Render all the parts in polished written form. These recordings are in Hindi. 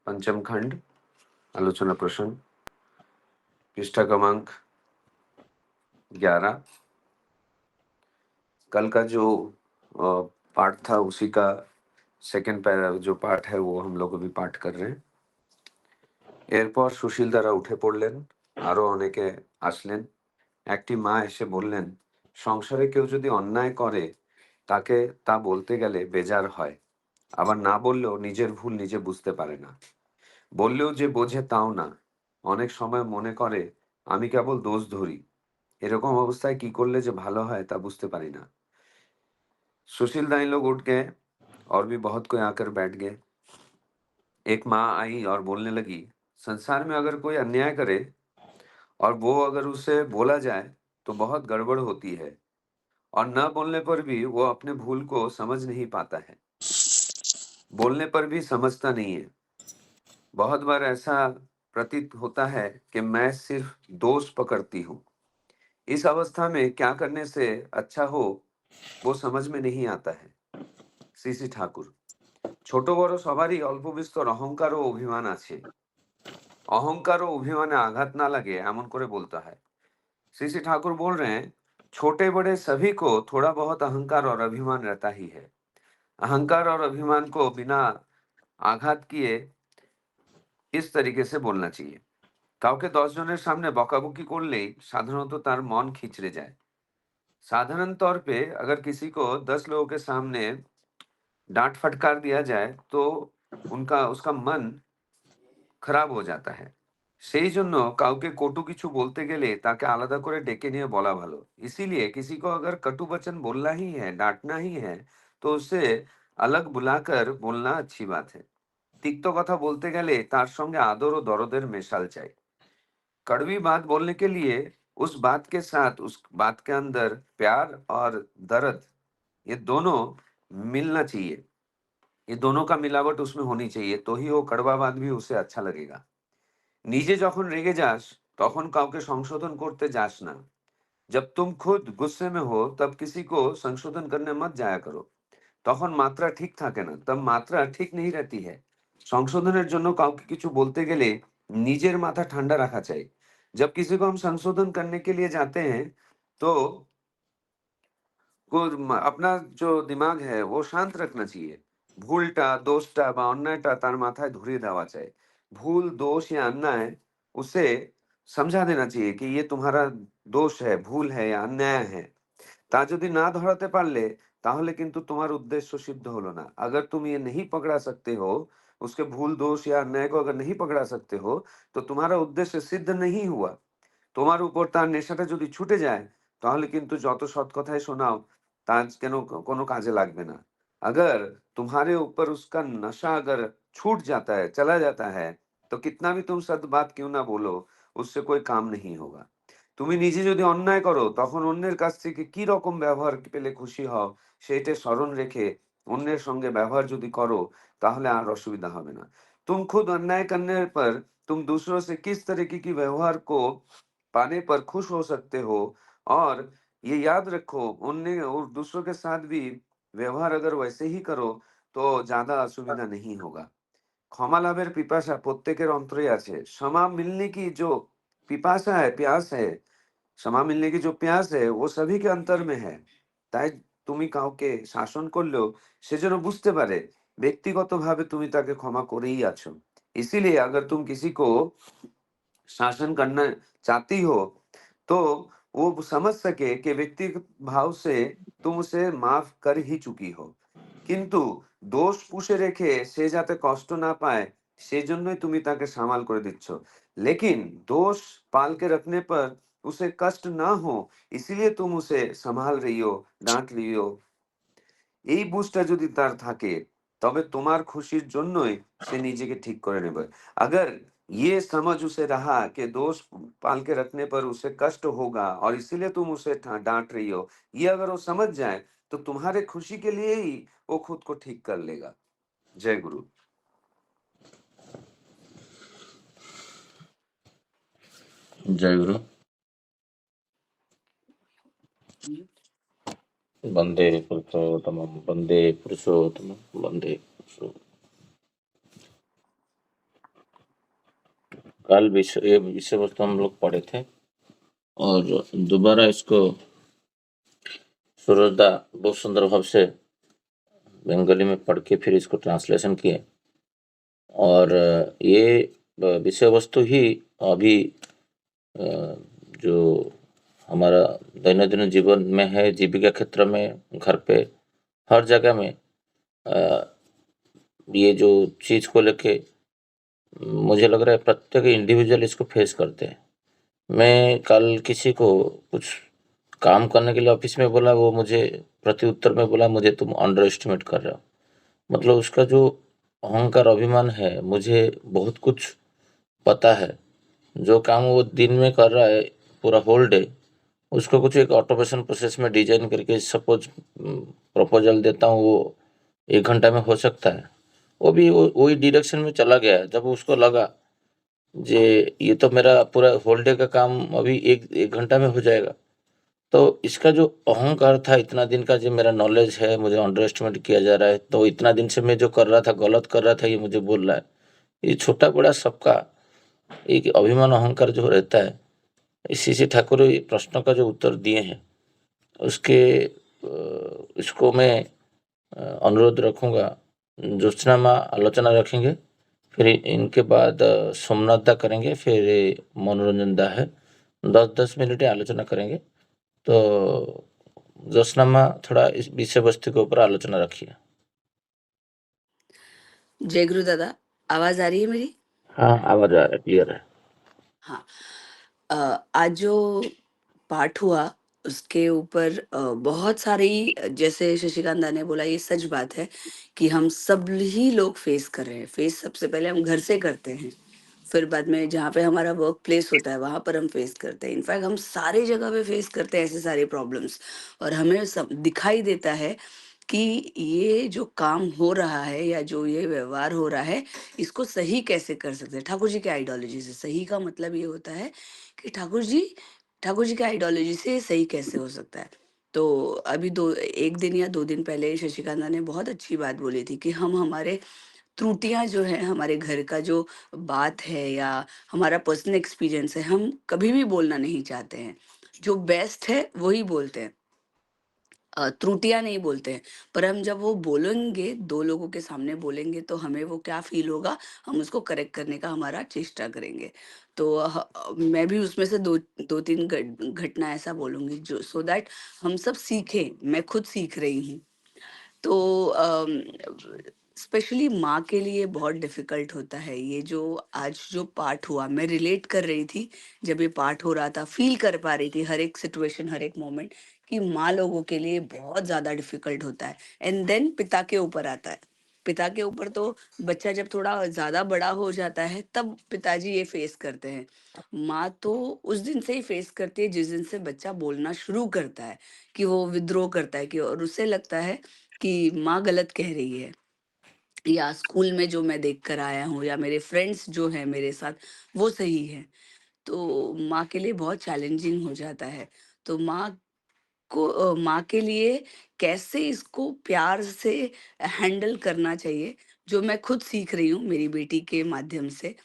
पंचम खंड, आलोचना प्रश्न, पृष्ठ क्रमांक 11। कल का जो पाठ था उसी का सेकंड पैरा जो पाठ है वो हम लोग अभी पाठ कर रहे हैं। এরপর সুশীল দ্বারা উঠে পড়লেন, আরো অনেকে আসলেন। একটি মা এসে বললেন, সংসারে কেউ যদি অন্যায় করে তাকে তা বলতে গেলে বেজার হয়, আবার না বললেও নিজের ভুল নিজে বুঝতে পারে না। বললেও যে বোঝে তাও না, অনেক সময় মনে করে আমি কেবল দোষ ধরি। এরকম অবস্থায় কি করলে যে ভালো হয় তা বুঝতে পারি না। सुशील दाई लोग उठ गए और भी बहुत कोई आकर बैठ गए। एक माँ आई और बोलने लगी, संसार में अगर कोई अन्याय करे और वो अगर उसे बोला जाए तो बहुत गड़बड़ होती है, और न बोलने पर भी वो अपने भूल को समझ नहीं पाता है, बोलने पर भी समझता नहीं है। बहुत बार ऐसा प्रतीत होता है कि मैं सिर्फ दोष पकड़ती हूँ। इस अवस्था में क्या करने से अच्छा हो वो समझ में नहीं आता है। শ্রী ঠাকুর। ছোট বড় সবারই অল্প বিস্তর অহংকার ও অভিমান আছে। अहंकार और अभिमान आघात ना लगे एमन करे बोलता है। श्री ठाकुर बोल रहे हैं, छोटे बड़े सभी को थोड़ा बहुत अहंकार और अभिमान रहता ही है। अहंकार और अभिमान को बिना आघात किए इस तरीके से बोलना चाहिए। কাউকে 10 জনের সামনে বকাবকি করলেই সাধারণত তার মন খিচড়ে যায়। साधारण तौर पे अगर किसी को 10 लोगों के सामने डांट फटकार दिया जाए तो उनका उसका मन খারাপ हो जाता है। সেই জন্য কাউকে কটু কিছু বলতে গেলে তাকে আলাদা করে ডেকে নিয়ে বলা ভালো। इसीलिए किसी को अगर कटु वचन बोलना ही है, डांटना ही है, तो उसे अलग बुलाकर बोलना अच्छी बात है। তিক্ত কথা বলতে গেলে তার সঙ্গে আদর ও দরদের মেশাল চাই। कड़वी बात बोलने के लिए उस बात के साथ उस बात के अंदर प्यार और दर्द, ये दोनों मिलना चाहिए। ये दोनों का मिलावट उसमें होनी चाहिए, तो ही वो कड़वा बात भी उसे अच्छा लगेगा। নিজে যখন রেগে যাস তখন কাউকে সংশোধन করতে যাস না। जब तुम खुद गुस्से में हो तब किसी को संशोधन करने मत जाया करो। তখন মাত্রা ঠিক থাকে না, तब मात्रा ठीक नहीं रहती है। সংশোধনের জন্য কাউকে কিছু বলতে গেলে নিজের মাথা ঠান্ডা রাখা চাই। जब किसी को हम संशोधन करने के लिए जाते हैं तो अपना जो दिमाग है वो शांत रखना चाहिए। ভুলটা দোষটা বা অন্যায়টা তার মাথায় ধরিয়ে দেওয়া চাই। ভুল दोष या अन्याय उसे समझा देना चाहिए कि ये तुम्हारा दोष है, भूल है या अन्याय है। তা যদি না ধরাতে পারলে তাহলে কিন্তু তোমার उद्देश्य सिद्ध হলো না। अगर तुम ये नहीं पकड़ा सकते हो, उसके भूल दोष या अन्याय को अगर नहीं पकड़ा सकते हो, तो तुम्हारा उद्देश्य सिद्ध नहीं हुआ। তোমার উপর তার নেশাটা যদি ছুটে যায় তাহলে কিন্তু যত সৎ কথাই শোনাও তা কেন কোনো কাজে লাগবে না। अगर तुम्हारे ऊपर उसका नशा अगर छूट जाता है, चला जाता है, तो कितना भी तुम सद बात क्यों ना बोलो, उससे कोई काम नहीं होगा। তুমি নিজে যদি অন্যায় করো তখন অন্যের কাছ থেকে কি রকম ব্যবহার পেলে খুশি হও সেইটা স্মরণ রেখে অন্যের সঙ্গে ব্যবহার যদি করো তাহলে আর অসুবিধা হবে না। तुम खुद अन्याय करने पर तुम दूसरों से किस तरीके की व्यवहार को पाने पर खुश हो सकते हो, और ये याद रखो उनने और दूसरों के साथ भी व्यवहार अगर वैसे ही करो तो ज्यादा असुविधा नहीं होगा। ক্ষমা লাভের পিপাসা প্রত্যেকের অন্তরে আছে। क्षमा मिलने की जो पिपासा है, प्यास है, क्षमा मिलने की जो प्यास है वो सभी के अंतर में है। তাই তুমি কাউকে শাসন করলেও সে যেন বুঝতে পারে ব্যক্তিগতভাবে তুমি তাকে ক্ষমা করেই আছো। इसीलिए अगर तुम किसी को शासन करना चाहती हो तो वो समझ सके कि व्यक्तिगत भाव से तुम उसे माफ कर ही चुकी हो। কিন্তু দোষ পুষে রেখে সে যাতে কষ্ট না পায় সেজন্যই তুমি তাকে সামাল করে দিচ্ছ। लेकिन दोष पाल के रखने पर उसे कष्ट ना हो इसीलिए तुम उसे संभाल रही हो, डांट रही हो। এই বুঝটা যদি তার থাকে তবে তোমার খুশির জন্যই সে নিজেকে ঠিক করে নেবে। अगर ये समझ उसे रहा कि दोष पाल के रखने पर उसे कष्ट होगा और इसीलिए तुम उसे डांट रही हो, ये अगर वो समझ जाए तो तुम्हारे खुशी के लिए ही वो खुद को ठीक कर लेगा। जय गुरु। जय गुरु। वंदे पुरुषोत्तमं वंदे पुरुषोत्तमं वंदे पुरुषोत्तमं। कल ये विषय वस्तु हम लोग पढ़े थे और दोबारा इसको सूरजदा बहुत सुंदर भाव से बंगाली में पढ़ के फिर इसको ट्रांसलेशन किए और ये विषय वस्तु ही अभी जो हमारा दैनंदिन जीवन में है, जीविका क्षेत्र में, घर पे, हर जगह में ये जो चीज़ को लेके मुझे लग रहा है प्रत्येक इंडिविजुअल इसको फेस करते हैं। मैं कल किसी को कुछ काम करने के लिए ऑफिस में बोला, वो मुझे प्रत्युत्तर में बोला मुझे तुम अंडर एस्टिमेट कर रहे हो। मतलब उसका जो अहंकार अभिमान है, मुझे बहुत कुछ पता है। जो काम वो दिन में कर रहा है पूरा होल डे, उसको कुछ एक ऑटोमेशन प्रोसेस में डिजाइन करके सपोज प्रपोजल देता हूँ, वो 1 घंटा में हो सकता है। वो भी वही डायरेक्शन में चला गया। जब उसको लगा जे ये तो मेरा पूरा होल डे का काम अभी 1 घंटा में हो जाएगा, तो इसका जो अहंकार था इतना दिन का, जो मेरा नॉलेज है, मुझे अंडर एस्टिमेट किया जा रहा है, तो इतना दिन से मैं जो कर रहा था, गलत कर रहा था, ये मुझे बोल रहा है। ये छोटा-बड़ा सबका एक अभिमान अहंकार जो रहता है, इसी से ठाकुर ये प्रश्न का जो उत्तर दिए हैं, उसके इसको मैं अनुरोध रखूँगा। ज्योत्सना माँ आलोचना रखेंगे, फिर इनके बाद सोमनाथ दा करेंगे, फिर मनोरंजन दा है। 10-10 मिनट आलोचना करेंगे। तो ज्योत्सना माँ थोड़ा इस विषय वस्तु के ऊपर आलोचना रखिए। जय गुरु दादा, आवाज आ रही है मेरी? हाँ, आवाज आ रहा है, क्लियर है। हाँ। आज जो पाठ हुआ उसके ऊपर बहुत सारी, जैसे शशिकांत ने बोला, ये सच बात है कि हम सब ही लोग फेस कर रहे हैं। फेस सबसे पहले हम घर से करते हैं, फिर बाद में जहाँ पे हमारा वर्क प्लेस होता है वहां पर हम फेस करते हैं। इनफैक्ट हम सारे जगह पे फेस करते हैं ऐसे सारे प्रॉब्लम्स, और हमें सब दिखाई देता है कि ये जो काम हो रहा है या जो ये व्यवहार हो रहा है, इसको सही कैसे कर सकते हैं। ठाकुर जी के आइडियोलॉजी से सही का मतलब ये होता है कि ठाकुर जी के आइडियोलॉजी से ये सही कैसे हो सकता है। तो अभी 1 दिन या 2 दिन पहले शशिकांता ने बहुत अच्छी बात बोली थी कि हम हमारे त्रुटियां जो है, हमारे घर का जो बात है या हमारा पर्सनल एक्सपीरियंस है, हम कभी भी बोलना नहीं चाहते हैं। जो बेस्ट है वही बोलते हैं, त्रुटियां नहीं बोलते हैं। पर हम जब वो बोलेंगे, 2 लोगों के सामने बोलेंगे, तो हमें वो क्या फील होगा, हम उसको करेक्ट करने का हमारा चेष्टा करेंगे। तो मैं भी उसमें से 2-3 घटना ऐसा बोलूंगी जो सो दैट हम सब सीखें। मैं खुद सीख रही हूँ। तो स्पेशली माँ के लिए बहुत डिफिकल्ट होता है ये जो आज जो पाठ हुआ। मैं रिलेट कर रही थी, जब ये पाठ हो रहा था फील कर पा रही थी हर एक सिचुएशन, हर एक मोमेंट, कि माँ लोगों के लिए बहुत ज्यादा डिफिकल्ट होता है। एंड देन पिता के ऊपर आता है। पिता के ऊपर तो बच्चा जब थोड़ा ज्यादा बड़ा हो जाता है तब पिताजी ये फेस करते हैं। माँ तो उस दिन से ही फेस करती है जिस दिन से बच्चा बोलना शुरू करता है, कि वो विद्रोह करता है, कि और उसे लगता है कि माँ गलत कह रही है। या स्कूल में जो मैं देख कर आया हूँ या मेरे फ्रेंड्स जो हैं मेरे साथ, वो सही है। तो माँ के लिए बहुत चैलेंजिंग हो जाता है। तो माँ के लिए कैसे इसको प्यार से हैंडल करना चाहिए, जो मैं खुद सीख रही हूँ मेरी बेटी के माध्यम से।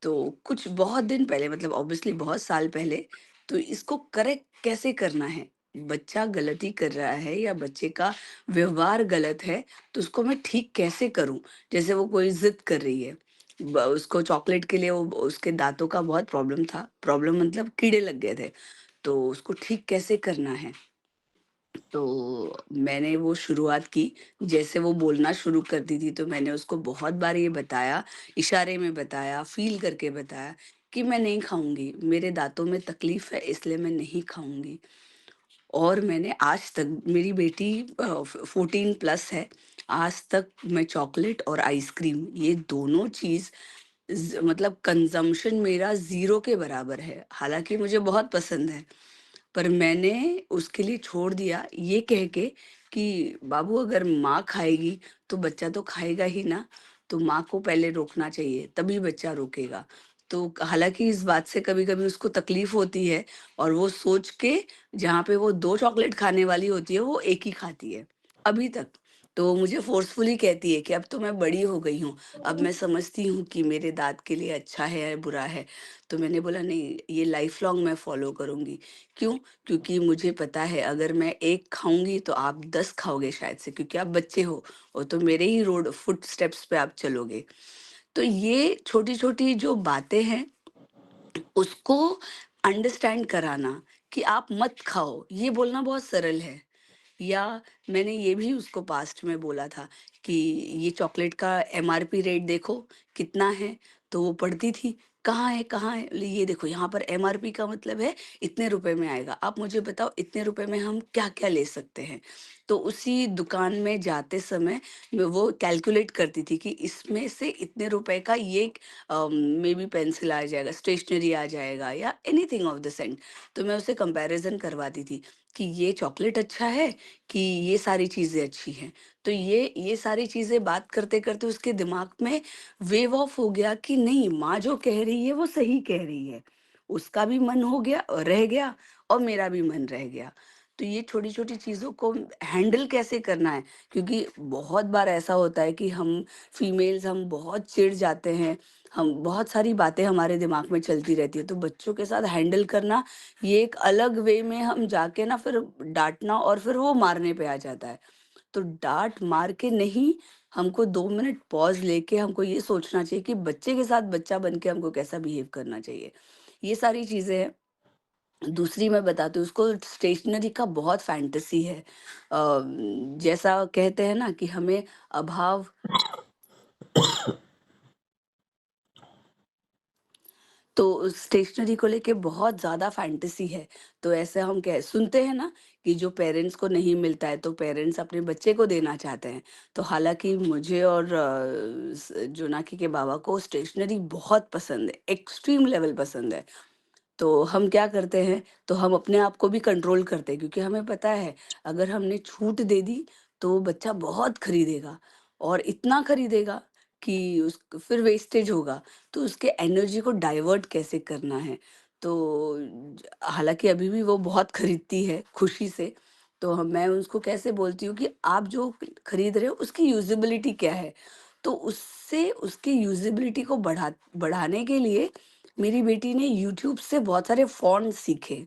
तो कुछ बहुत दिन पहले, मतलब ऑब्वियसली बहुत साल पहले, तो इसको करेक्ट कैसे करना है। बच्चा गलती कर रहा है या बच्चे का व्यवहार गलत है, तो उसको मैं ठीक कैसे करूं। जैसे वो कोई जिद कर रही है, उसको चॉकलेट के लिए, वो उसके दांतों का बहुत प्रॉब्लम था, प्रॉब्लम मतलब कीड़े लग गए थे, तो उसको ठीक कैसे करना है। तो मैंने वो शुरुआत की, जैसे वो बोलना शुरू करती थी तो मैंने उसको बहुत बार ये बताया, इशारे में बताया, फ़ील करके बताया कि मैं नहीं खाऊँगी, मेरे दाँतों में तकलीफ़ है इसलिए मैं नहीं खाऊँगी। और मैंने आज तक, मेरी बेटी 14 प्लस है, आज तक मैं चॉकलेट और आइसक्रीम, ये दोनों चीज़ मतलब कंजम्पशन मेरा 0 के बराबर है। हालाँकि मुझे बहुत पसंद है, पर मैंने उसके लिए छोड़ दिया ये कह के कि बाबू अगर माँ खाएगी तो बच्चा तो खाएगा ही ना, तो माँ को पहले रोकना चाहिए तभी बच्चा रोकेगा। तो हालांकि इस बात से कभी कभी उसको तकलीफ होती है, और वो सोच के जहाँ पे वो 2 चॉकलेट खाने वाली होती है वो एक ही खाती है अभी तक। तो वो मुझे फ़ोर्सफुली कहती है कि अब तो मैं बड़ी हो गई हूँ, अब मैं समझती हूँ कि मेरे दाँत के लिए अच्छा है या बुरा है। तो मैंने बोला नहीं, ये लाइफ़ लॉन्ग मैं फ़ॉलो करूँगी। क्यों? क्योंकि मुझे पता है अगर मैं 1 खाऊँगी तो आप 10 खाओगे शायद से, क्योंकि आप बच्चे हो और तो मेरे ही रोड फुटस्टेप्स पे आप चलोगे। तो ये छोटी-छोटी जो बातें हैं, उसको अंडरस्टैंड कराना कि आप मत खाओ, ये बोलना बहुत सरल है। या मैंने ये भी उसको पास्ट में बोला था कि ये चॉकलेट का एमआरपी रेट देखो कितना है, तो वो पढ़ती थी, कहाँ है कहाँ है, बोले, ये देखो यहाँ पर एमआरपी का मतलब है इतने रुपए में आएगा, आप मुझे बताओ इतने रुपए में हम क्या क्या ले सकते हैं। तो उसी दुकान में जाते समय वो कैलकुलेट करती थी कि इसमें से इतने रुपए का ये मे बी पेंसिल आ जाएगा, स्टेशनरी आ जाएगा या एनीथिंग ऑफ द सेंट। तो मैं उसे कंपैरिजन करवाती थी कि ये चॉकलेट अच्छा है कि ये सारी चीज़ें अच्छी हैं। तो ये सारी चीज़ें बात करते-करते उसके दिमाग में वेव ऑफ हो गया कि नहीं, माँ जो कह रही है वो सही कह रही है। उसका भी मन हो गया रह गया और मेरा भी मन रह गया। तो ये छोटी-छोटी चीज़ों को हैंडल कैसे करना है, क्योंकि बहुत बार ऐसा होता है कि हम फीमेल्स हम बहुत चिढ़ जाते हैं, हम बहुत सारी बातें हमारे दिमाग में चलती रहती है। तो बच्चों के साथ हैंडल करना, ये एक अलग वे में हम जाके ना फिर डाँटना और फिर वो मारने पे आ जाता है। तो डाँट मार के नहीं, हमको 2 मिनट पॉज़ लेके हमको ये सोचना चाहिए कि बच्चे के साथ बच्चा बन के हमको कैसा बिहेव करना चाहिए। ये सारी चीज़ें हैं। दूसरी मैं बताती हूँ, उसको स्टेशनरी का बहुत फैंटेसी है। जैसा कहते हैं ना कि हमें अभाव तो स्टेशनरी को लेके बहुत ज़्यादा फैंटेसी है। तो ऐसे हम कह सुनते हैं ना कि जो पेरेंट्स को नहीं मिलता है तो पेरेंट्स अपने बच्चे को देना चाहते हैं। तो हालाँकि मुझे और जोनाकी के बाबा को स्टेशनरी बहुत पसंद है, एक्सट्रीम लेवल पसंद है। तो हम क्या करते हैं, तो हम अपने आप को भी कंट्रोल करते हैं, क्योंकि हमें पता है अगर हमने छूट दे दी तो वो बच्चा बहुत खरीदेगा और इतना खरीदेगा कि उस फिर वेस्टेज होगा। तो उसके एनर्जी को डाइवर्ट कैसे करना है। तो हालांकि अभी भी वो बहुत खरीदती है खुशी से। तो मैं उसको कैसे बोलती हूँ कि आप जो खरीद रहे हो उसकी यूजिबिलिटी क्या है। तो उससे उसकी यूजिबिलिटी को बढ़ाने के लिए मेरी बेटी ने यूट्यूब से बहुत सारे फ़ॉन्ट सीखे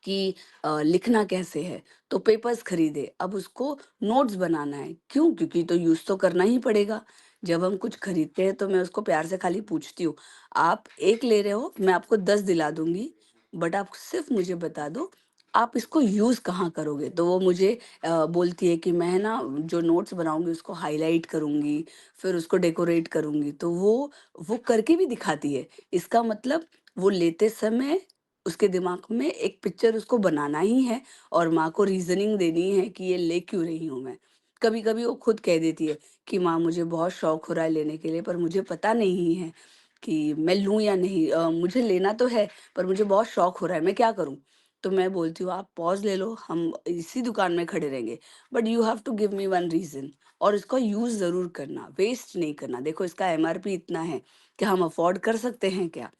कि लिखना कैसे है, तो पेपर्स खरीदे। अब उसको नोट्स बनाना है। क्यों? क्योंकि तो यूज़ तो करना ही पड़ेगा। जब हम कुछ खरीदते हैं तो मैं उसको प्यार से खाली पूछती हूँ, "आप 1 ले रहे हो, मैं आपको 10 दिला दूँगी, बट आप सिर्फ़ मुझे बता दो, आप इसको यूज़ कहाँ करोगे?" तो वो मुझे बोलती है कि मैं ना जो नोट्स बनाऊँगी उसको हाइलाइट करूँगी, फिर उसको डेकोरेट करूँगी। तो वो करके भी दिखाती है। इसका मतलब वो लेते समय उसके दिमाग में एक पिक्चर उसको बनाना ही है और माँ को रीज़निंग देनी है कि ये ले क्यों रही हूँ मैं। कभी-कभी वो खुद कह देती है कि माँ मुझे बहुत शौक हो रहा है लेने के लिए, पर मुझे पता नहीं है कि मैं लूँ या नहीं। मुझे लेना तो है पर मुझे बहुत शौक हो रहा है, मैं क्या करूँ? तो मैं बोलती हूँ आप पॉज़ ले लो, हम इसी दुकान में खड़े रहेंगे, but you have to give me one reason और इसका यूज़ ज़रूर करना, वेस्ट नहीं करना। देखो इसका एमआरपी इतना है, क्या हम अफ़ोर्ड कर सकते हैं क्या?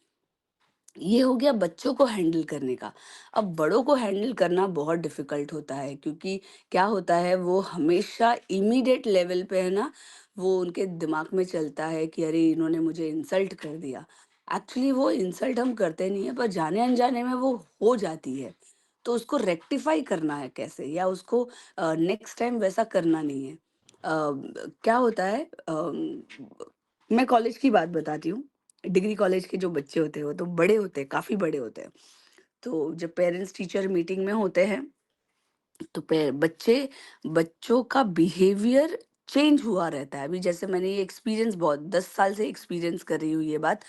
ये हो गया बच्चों को हैंडल करने का। अब बड़ों को हैंडल करना बहुत डिफ़िकल्ट होता है, क्योंकि क्या होता है वो हमेशा इमीडिएट लेवल पे है ना, वो उनके दिमाग में चलता है कि अरे इन्होंने मुझे इंसल्ट कर दिया। एक्चुअली वो इंसल्ट हम करते नहीं हैं, पर जाने-अनजाने में वो हो जाती है। तो उसको रेक्टिफ़ाई करना है कैसे, या उसको नेक्स्ट टाइम वैसा करना नहीं है। क्या होता है, मैं कॉलेज की बात बताती हूँ। डिग्री कॉलेज के जो बच्चे होते हैं वो तो बड़े होते हैं, काफ़ी बड़े होते हैं। तो जब पेरेंट्स टीचर मीटिंग में होते हैं तो बच्चों का बिहेवियर चेंज हुआ रहता है। अभी जैसे मैंने ये एक्सपीरियंस बहुत 10 साल से एक्सपीरियंस कर रही हूँ ये बात।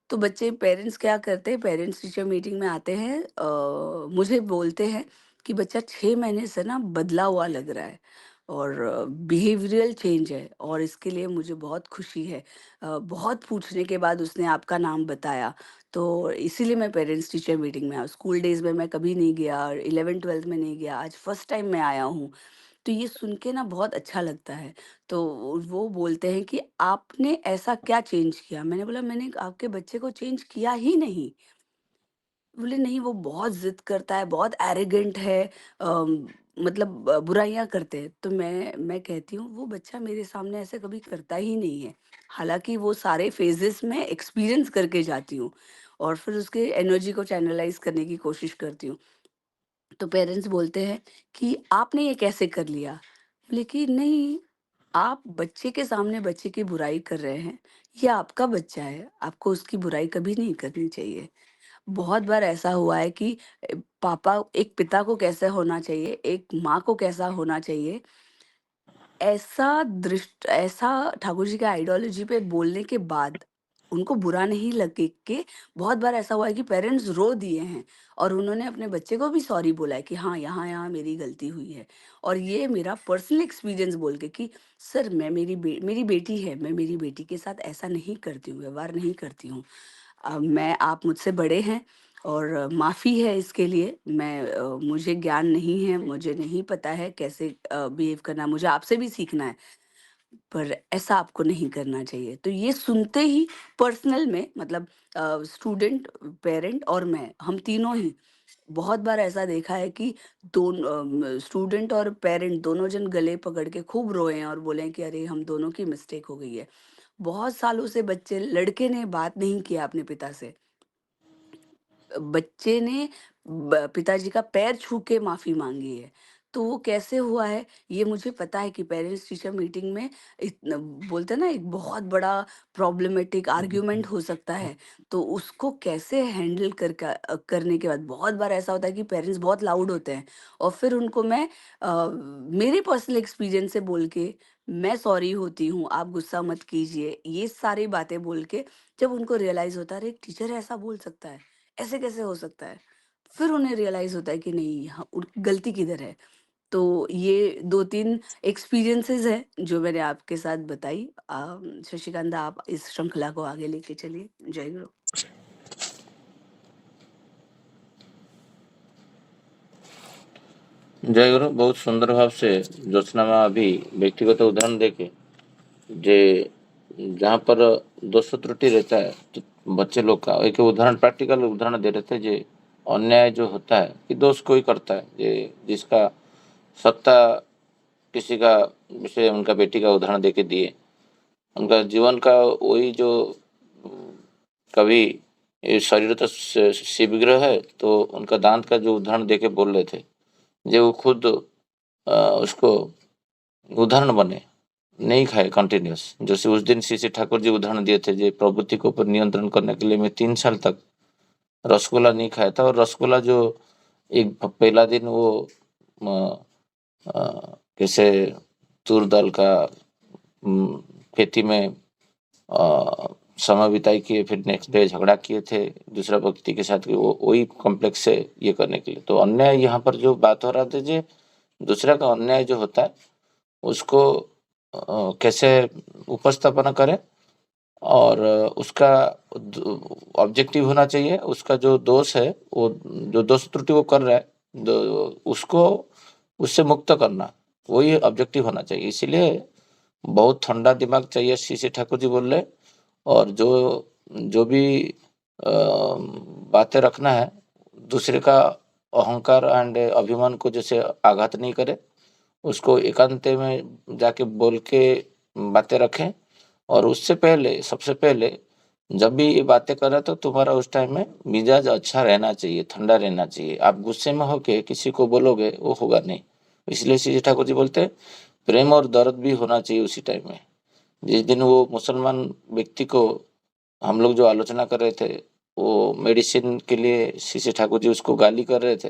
तो बच्चे पेरेंट्स क्या करते हैं, पेरेंट्स टीचर मीटिंग में आते हैं, मुझे बोलते हैं कि बच्चा 6 महीने से ना बदला हुआ लग रहा है और बिहेवियरल चेंज है और इसके लिए मुझे बहुत खुशी है। बहुत पूछने के बाद उसने आपका नाम बताया, तो इसीलिए मैं पेरेंट्स टीचर मीटिंग में स्कूल डेज़ में मैं कभी नहीं गया, 11th-12th में नहीं गया, आज फर्स्ट टाइम मैं आया हूँ। तो ये सुन के ना बहुत अच्छा लगता है। तो वो बोलते हैं कि आपने ऐसा क्या चेंज किया? मैंने बोला मैंने आपके बच्चे को चेंज किया ही नहीं। बोले नहीं वो बहुत ज़िद करता है, बहुत एरोगेंट है। मतलब बुराइयाँ करते हैं, तो मैं कहती हूँ वो बच्चा मेरे सामने ऐसे कभी करता ही नहीं है। हालाँकि वो सारे फ़ेज़ेज़ मैं एक्सपीरियंस करके जाती हूँ और फिर उसके एनर्जी को चैनलाइज़ करने की कोशिश करती हूँ। तो पेरेंट्स बोलते हैं कि आपने ये कैसे कर लिया? बोले कि नहीं, आप बच्चे के सामने बच्चे की बुराई कर रहे हैं, ये आपका बच्चा है, आपको उसकी बुराई कभी नहीं करनी चाहिए। बहुत बार ऐसा हुआ है कि पापा एक पिता को कैसे होना चाहिए, एक माँ को कैसा होना चाहिए, ऐसा ठाकुर जी के आइडियोलॉजी पे बोलने के बाद उनको बुरा नहीं लगे के बहुत बार ऐसा हुआ है कि पेरेंट्स रो दिए हैं और उन्होंने अपने बच्चे को भी सॉरी बोला है कि हाँ, यहाँ-यहाँ मेरी गलती हुई है। और ये मेरा पर्सनल एक्सपीरियंस बोल के कि सर मैं मेरी बेटी है, मैं मेरी बेटी के साथ ऐसा नहीं करती हूँ, व्यवहार नहीं करती हूँ। मैं आप मुझसे बड़े हैं और माफ़ी है इसके लिए। मुझे ज्ञान नहीं है, मुझे नहीं पता है कैसे बिहेव करना है, मुझे आपसे भी सीखना है, पर ऐसा आपको नहीं करना चाहिए। तो ये सुनते ही पर्सनल में मतलब स्टूडेंट, पेरेंट और मैं, हम तीनों ही बहुत बार ऐसा देखा है कि स्टूडेंट और पेरेंट दोनों जन गले पकड़ के खूब रोए हैं और बोले हैं कि अरे हम दोनों की मिस्टेक हो गई है। बहुत सालों से बच्चे लड़के ने बात नहीं किया अपने पिता से। बच्चे ने पिताजी का पैर छू के माफी मांगी है। तो वो कैसे हुआ है ये मुझे पता है कि पेरेंट्स टीचर मीटिंग में इतना बोलते हैं ना, एक बहुत बड़ा प्रॉब्लमेटिक आर्ग्यूमेंट हो सकता है। तो उसको कैसे हैंडल करने के बाद बहुत बार ऐसा होता है कि पेरेंट्स बहुत लाउड होते हैं और फिर उनको मैं मेरे पर्सनल एक्सपीरियंस से बोल के मैं सॉरी होती हूँ, आप गुस्सा मत कीजिए, ये सारी बातें बोल के जब उनको रियलाइज होता है अरे एक टीचर ऐसा बोल सकता है, ऐसे कैसे हो सकता है? फिर उन्हें रियलाइज़ होता है कि नहीं, हाँ, उनकी गलती किधर है। तो ये 2-3 एक्सपीरियंसेस हैं जो मैंने आपके साथ बताई। शशिकांत, आप इस श्रृंखला को आगे लेके चलिए। जय गुरु। जय गुरु। बहुत सुंदर भाव से ज्योत्सना माँ अभी व्यक्तिगत उदाहरण देके जे जहाँ पर दोष त्रुटि रहता है तो बच्चे लोग का एक उदाहरण, प्रैक्टिकल उदाहरण दे रहे थे। जे अन्याय जो होता है कि दोष कोई करता है, जे जिसका सत्ता किसी का विषय, उनका बेटी का उदाहरण देके दिए। उनका जीवन का वही जो कभी ये शरीर तो शिवग्रह है, तो उनका दांत का जो उदाहरण देके बोल रहे थे, जो वो खुद उसको उदाहरण बने, नहीं खाए कंटिन्यूस। जैसे उस दिन श्री ठाकुर जी उदाहरण दिए थे, जो प्रवृत्ति के ऊपर नियंत्रण करने के लिए मैं 3 साल तक रसगुल्ला नहीं खाया था। और रसगुल्ला जो एक पहला दिन वो कैसे तूर दाल का खेती में समय बिताई किए, फिर नेक्स्ट डे झगड़ा किए थे दूसरा व्यक्ति के साथ, कि वो वही कॉम्प्लेक्स से ये करने के लिए। तो अन्याय यहाँ पर जो बात हो रहा था, जो दूसरा का अन्याय जो होता है उसको कैसे उपस्थापना करें और उसका ऑब्जेक्टिव होना चाहिए। उसका जो दोष है, वो जो दोष त्रुटि वो कर रहा है, उसको उससे मुक्त करना, वही ऑब्जेक्टिव होना चाहिए। इसीलिए बहुत ठंडा दिमाग चाहिए, श्री ठाकुर जी बोल रहे। और जो जो भी बातें रखना है, दूसरे का अहंकार एंड अभिमान को जैसे आघात नहीं करे, उसको एकांत में जाके बोल के बातें रखें। और उससे पहले, सबसे पहले जब भी ये बातें कर रहे तो तुम्हारा उस टाइम में मिजाज अच्छा रहना चाहिए, ठंडा रहना चाहिए। आप गुस्से में होके किसी को बोलोगे, वो होगा नहीं। इसलिए श्री ठाकुर जी बोलते हैं प्रेम और दर्द भी होना चाहिए उसी टाइम में। जिस दिन वो मुसलमान व्यक्ति को हम लोग जो आलोचना कर रहे थे, वो मेडिसिन के लिए श्री ठाकुर जी उसको गाली कर रहे थे,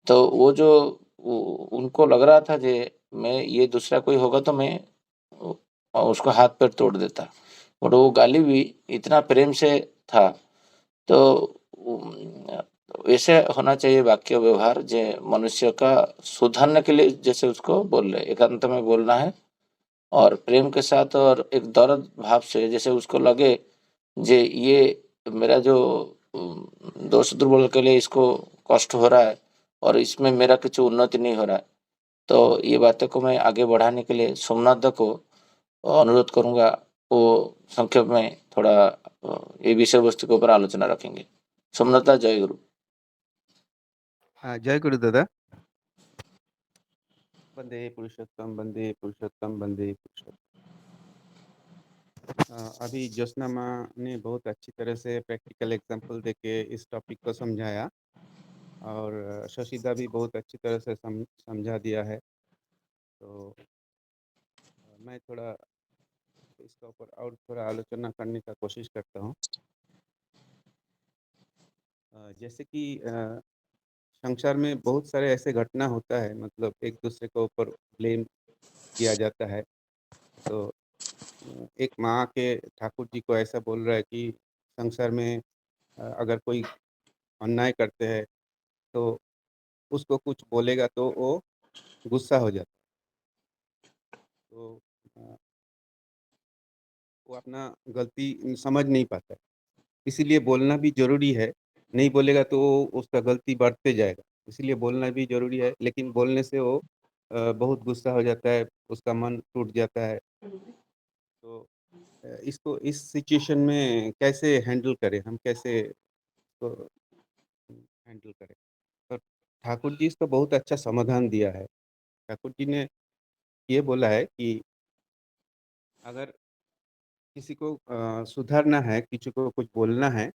तो वो जो उनको लग रहा था जे मैं, ये दूसरा कोई होगा तो मैं उसको हाथ पैर तोड़ देता। और वो गाली भी इतना प्रेम से था। तो ऐसे होना चाहिए वाक्य व्यवहार, जे मनुष्य का सुधारने के लिए जैसे उसको बोल रहे, एकांत में बोलना है और प्रेम के साथ और एक दर्द भाव से, जैसे उसको लगे जे ये मेरा जो दोस्त दुर्बल के लिए इसको कष्ट हो रहा है और इसमें मेरा कुछ उन्नति नहीं हो रहा है। तो ये बातें को मैं आगे बढ़ाने के लिए सोमनाथ को अनुरोध करूंगा, वो संक्षेप में थोड़ा ये विषय वस्तु के ऊपर आलोचना रखेंगे। सोमनाथ, जय गुरु। हाँ, जय गुरु दादा। वंदे पुरुषोत्तम वंदे पुरुषोत्तम। अभी ज्योत्सना माँ ने बहुत अच्छी तरह से प्रैक्टिकल एग्जाम्पल देके इस टॉपिक को समझाया, और शशिदा भी बहुत अच्छी तरह से समझा दिया है। तो मैं थोड़ा इसका ऊपर और थोड़ा आलोचना करने का कोशिश करता हूँ। जैसे कि संसार में बहुत सारे ऐसे घटना होता है, मतलब एक दूसरे के ऊपर ब्लेम किया जाता है। तो एक माँ के ठाकुर जी को ऐसा बोल रहा है कि संसार में अगर कोई अन्याय करते हैं तो उसको कुछ बोलेगा तो वो गुस्सा हो जाता है। तो अ, वो अपना गलती समझ नहीं पाता है, इसीलिए बोलना भी ज़रूरी है। नहीं बोलेगा तो वो उसका गलती बढ़ते जाएगा, इसीलिए बोलना भी ज़रूरी है। लेकिन बोलने से वो बहुत गुस्सा हो जाता है, उसका मन टूट जाता है। तो इसको इस सिचुएशन में कैसे हैंडल करें, हम कैसे इसको हैंडल करें? तो ठाकुर जी इसका बहुत अच्छा समाधान दिया है। ठाकुर जी ने ये बोला है कि अगर किसी को सुधारना है, किसी को कुछ बोलना है,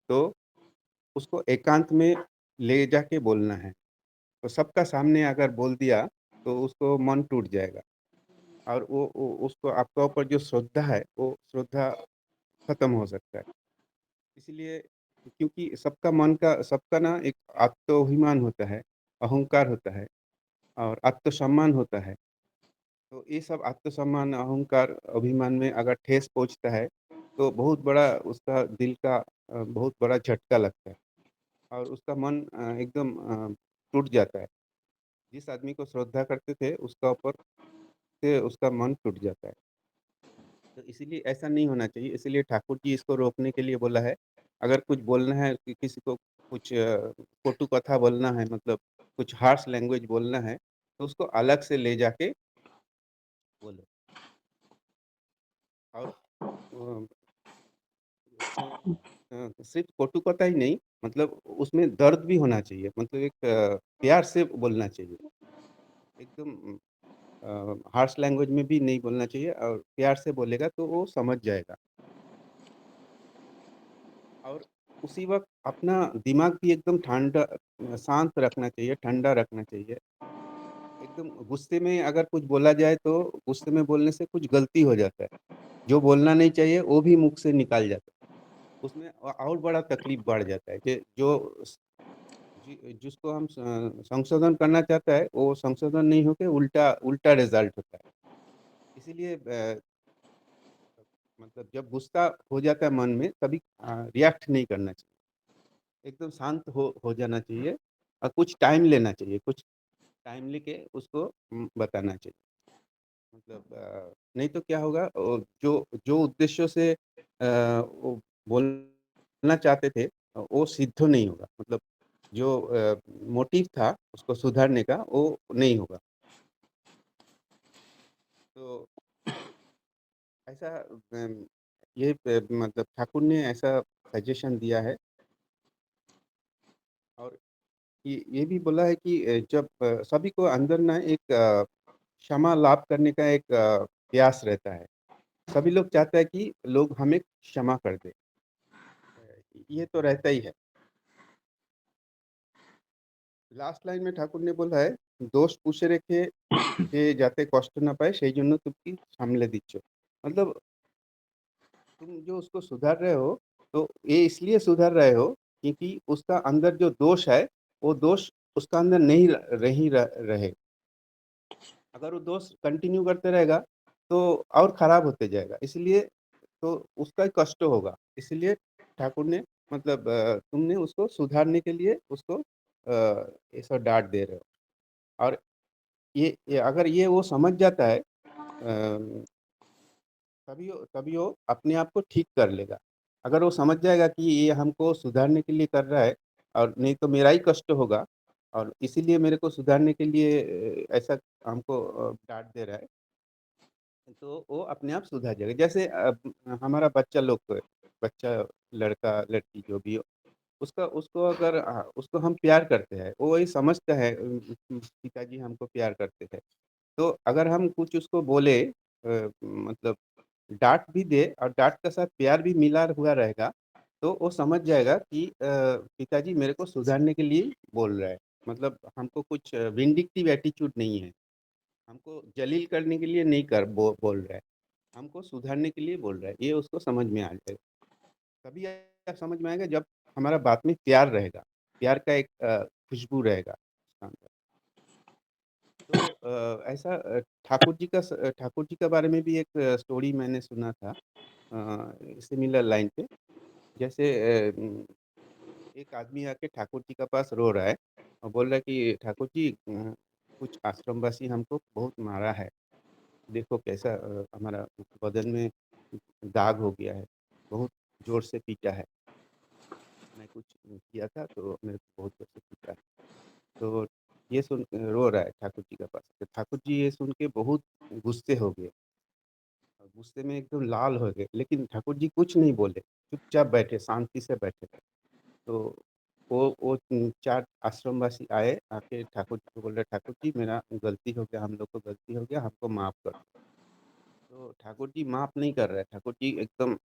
तो उसको एकांत में ले जाके बोलना है। तो सबका सामने अगर बोल दिया तो उसको मन टूट जाएगा, और वो उसको आपके ऊपर जो श्रद्धा है वो श्रद्धा खत्म हो सकता है। इसलिए, क्योंकि सबका ना एक आत्माभिमान होता है, अहंकार होता है और आत्मसम्मान होता है। तो ये सब आत्मसम्मान, अहंकार, अभिमान में अगर ठेस पहुँचता है तो बहुत बड़ा उसका दिल का बहुत बड़ा झटका लगता है, और उसका मन एकदम टूट जाता है। जिस आदमी को श्रद्धा करते थे उसका ऊपर से उसका मन टूट जाता है। तो इसीलिए ऐसा नहीं होना चाहिए, इसीलिए ठाकुर जी इसको रोकने के लिए बोला है। अगर कुछ बोलना है कि किसी को कुछ कटु कथा बोलना है, मतलब कुछ हार्श लैंग्वेज बोलना है, तो उसको अलग से ले जाके बोलो। और अ, सिर्फ कटु कथा ही नहीं, मतलब उसमें दर्द भी होना चाहिए, मतलब एक प्यार से बोलना चाहिए। एकदम हार्श लैंग्वेज में भी नहीं बोलना चाहिए, और प्यार से बोलेगा तो वो समझ जाएगा। और उसी वक़्त अपना दिमाग भी एकदम शांत रखना चाहिए, ठंडा रखना चाहिए। एकदम गुस्से में अगर कुछ बोला जाए तो गुस्से में बोलने से कुछ गलती हो जाता है। जो बोलना नहीं चाहिए वो भी मुँह से निकल जाता है। उसमें और बड़ा तकलीफ बढ़ जाता है कि जो स जिसको हम संशोधन करना चाहता है, वो संशोधन नहीं होके उल्टा उल्टा रिज़ल्ट होता है। इसीलिए मतलब जब गुस्सा हो जाता है मन में, तभी रिएक्ट नहीं करना चाहिए। एकदम शांत हो जाना चाहिए, और कुछ टाइम लेना चाहिए, कुछ टाइम लेके उसको बताना चाहिए। मतलब नहीं तो क्या होगा, जो जो उद्देश्यों से वो बोलना चाहते थे, वो सिद्ध नहीं होगा। मतलब जो मोटिव था उसको सुधारने का, वो नहीं होगा। तो ऐसा ये मतलब ठाकुर ने ऐसा सजेशन दिया है। और ये भी बोला है कि जब सभी को अंदर ना एक क्षमा लाभ करने का एक प्यास रहता है। सभी लोग चाहते हैं कि लोग हमें क्षमा कर दें। ये तो रहता ही है। लास्ट लाइन में ठाकुर ने बोला है, दोष पूछे রেখে যে যাতে কষ্ট না পায় সেই জন্য তুমি সামলে দিচ্ছ। मतलब तुम जो उसको सुधार रहे हो, तो ये इसलिए सुधार रहे हो क्योंकि उसका अंदर जो दोष है, वो दोष उसका अंदर नहीं रहे। अगर वो दोष कंटिन्यू करते रहेगा तो और खराब होते जाएगा, इसलिए तो उसका ही कष्ट होगा। इसलिए ठाकुर ने मतलब तुमने उसको सुधारने के लिए उसको ऐसा डाँट दे रहे हो। और ये अगर ये वो समझ जाता है, तभी वो अपने आप को ठीक कर लेगा। अगर वो समझ जाएगा कि ये हमको सुधारने के लिए कर रहा है, और नहीं तो मेरा ही कष्ट होगा, और इसीलिए मेरे को सुधारने के लिए ऐसा हमको डाँट दे रहा है, तो वो अपने आप सुधर जाएगा। जैसे हमारा बच्चा लोग को, बच्चा, लड़का-लड़की जो भी हो, उसका उसको अगर उसको हम प्यार करते हैं, वो वही समझता है पिताजी हमको प्यार करते हैं। तो अगर हम कुछ उसको बोले मतलब डाँट भी दे और डाँट के साथ प्यार भी मिला हुआ रहेगा, तो वो समझ जाएगा कि पिताजी मेरे को सुधारने के लिए बोल रहा है। मतलब हमको कुछ विंडिक्टिव एटीट्यूड नहीं है, हमको जलील करने के लिए नहीं बोल रहा है, हमको सुधारने के लिए बोल रहा है, ये उसको समझ में आ जाएगा। तभी आप समझ में आएगा जब हमारा बात में प्यार रहेगा, प्यार का एक खुशबू रहेगा उसका अंदर। तो ऐसा ठाकुर जी के बारे में भी एक स्टोरी मैंने सुना था सिमिलर लाइन पे। जैसे एक आदमी आके ठाकुर जी के पास रो रहा है और बोल रहा है कि ठाकुर जी कुछ आश्रमवासी हमको बहुत मारा है, देखो कैसा हमारा बदन में दाग हो गया है, बहुत ज़ोर से पीटा है। मैं कुछ किया था तो मेरे को बहुत ज़ोर से पीटा है। तो ये सुन रो रहा है ठाकुर जी के पास। तो ठाकुर जी ये सुन के बहुत गुस्से हो गए और गुस्से में एकदम लाल हो गए, लेकिन ठाकुर जी कुछ नहीं बोले, चुपचाप बैठे, शांति से बैठे थे। तो वो 4 आश्रमवासी आए, आके ठाकुर जी को बोल रहे, "ठाकुर जी मेरा गलती हो गया, हम लोग को गलती हो गया, हमको माफ़ कर दो।" तो ठाकुर जी माफ़ नहीं कर रहे, ठाकुर जी एकदम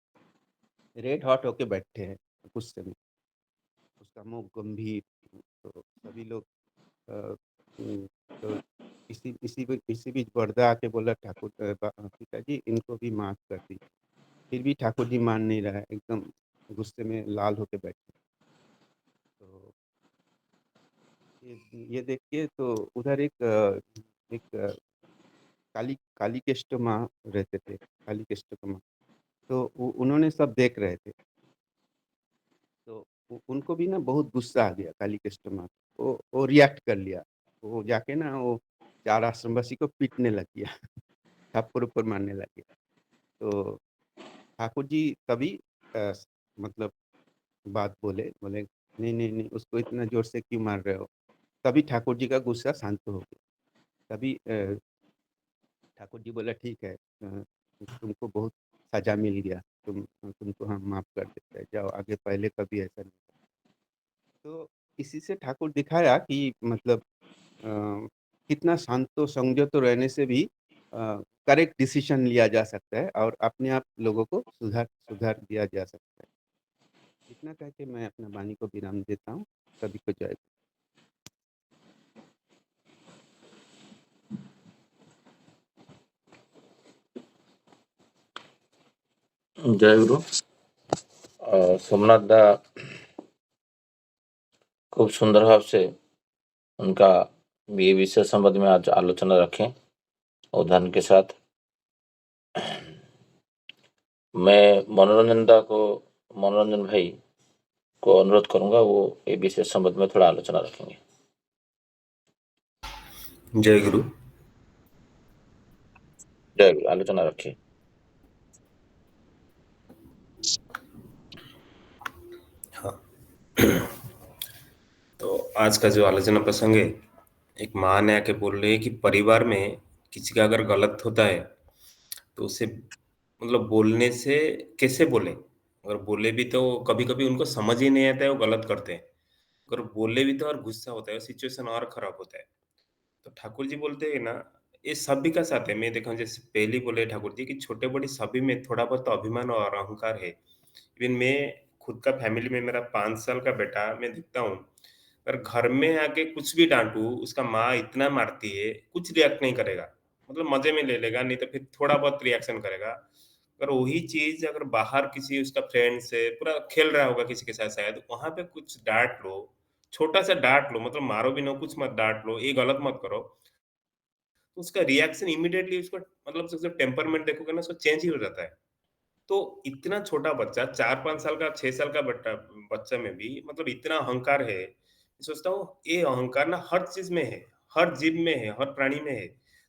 रेड हॉट होके बैठे हैं गुस्से में, उसका मुँह गंभीर। तो सभी लोग अ, तो इसी बीच बरदा आके बोला पिताजी इनको भी माफ़ कर दीजिए। फिर भी ठाकुर जी मान नहीं रहा है, एकदम गुस्से में लाल होके बैठे। तो ये देख के तो उधर एक काली काली केष्ट माँ रहते थे, काली केष्ट माँ। तो उन्होंने सब देख रहे थे। तो उनको भी ना बहुत गुस्सा आ गया काली केष्ट माँ को। वो रिएक्ट कर लिया। वो जाके ना वो 4 आश्रमवासी को पीटने लग गया, थप्पड़-वप्पड़ मारने लग गया। तो ठाकुर जी तभी अ, मतलब बात बोले, बोले नहीं, नहीं, नहीं उसको इतना ज़ोर से क्यों मार रहे हो? तभी ठाकुर जी का गुस्सा शांत हो गया। तभी ठाकुर जी बोला ठीक है तुमको बहुत सज़ा मिल गया, तुमको हम माफ़ कर देते हैं, जाओ आगे पहले कभी ऐसा नहीं। तो इसी से ठाकुर दिखाया कि मतलब अ, कितना शांत संयत रहने से भी करेक्ट डिसीजन लिया जा सकता है और अपने आप लोगों को सुधार सुधार दिया जा सकता है। इतना कह के मैं अपना वाणी को विराम देता हूँ। सभी को जय। जय गुरु। सोमनाथ दा खूब सुंदर भाव से उनका ये विषय संबंध में आज आलोचना रखें उदाहरण के साथ। मैं मनोरंजन भाई को अनुरोध करूंगा वो ये विषय संबंध में थोड़ा आलोचना रखेंगे। जय गुरु। जय गुरु, आलोचना रखिए। हाँ, तो आज का जो आलोचना प्रसंग है, एक माँ ने आके बोल रही है कि परिवार में किसी का अगर गलत होता है तो उसे मतलब बोलने से कैसे बोले, अगर बोले भी तो कभी कभी उनको समझ ही नहीं आता है, वो गलत करते हैं। अगर बोले भी तो और गुस्सा होता है, सिचुएशन और खराब होता है। तो ठाकुर जी बोलते हैं ना, ये सभी का साथ है। मैं देखा हूं, जैसे पहले ही बोले ठाकुर जी कि छोटे बड़े सभी में थोड़ा बहुत तो अभिमान और अहंकार है। इवन मैं खुद का फैमिली में मेरा 5 साल का बेटा मैं देखता हूँ, अगर घर में आके कुछ भी डांटू, उसका माँ इतना मारती है, कुछ रिएक्ट नहीं करेगा, मतलब मजे में ले लेगा, नहीं तो फिर थोड़ा बहुत रिएक्शन करेगा। अगर वही चीज अगर बाहर किसी उसका फ्रेंड से पूरा खेल रहा होगा किसी के साथ, शायद वहां पे कुछ डांट लो, छोटा सा डांट लो, मतलब मारो भी ना, कुछ मत डांट लो, ये गलत मत करो, तो उसका रिएक्शन इमीडिएटली उसको मतलब उसका टेम्परमेंट देखोगे ना, उसको चेंज ही हो जाता है। तो इतना छोटा बच्चा 4-5 साल का 6 साल का बच्चा में भी मतलब इतना अहंकार है। मैं सोचता हूँ ये अहंकार ना हर चीज में है, हर जीव में है, हर प्राणी में है।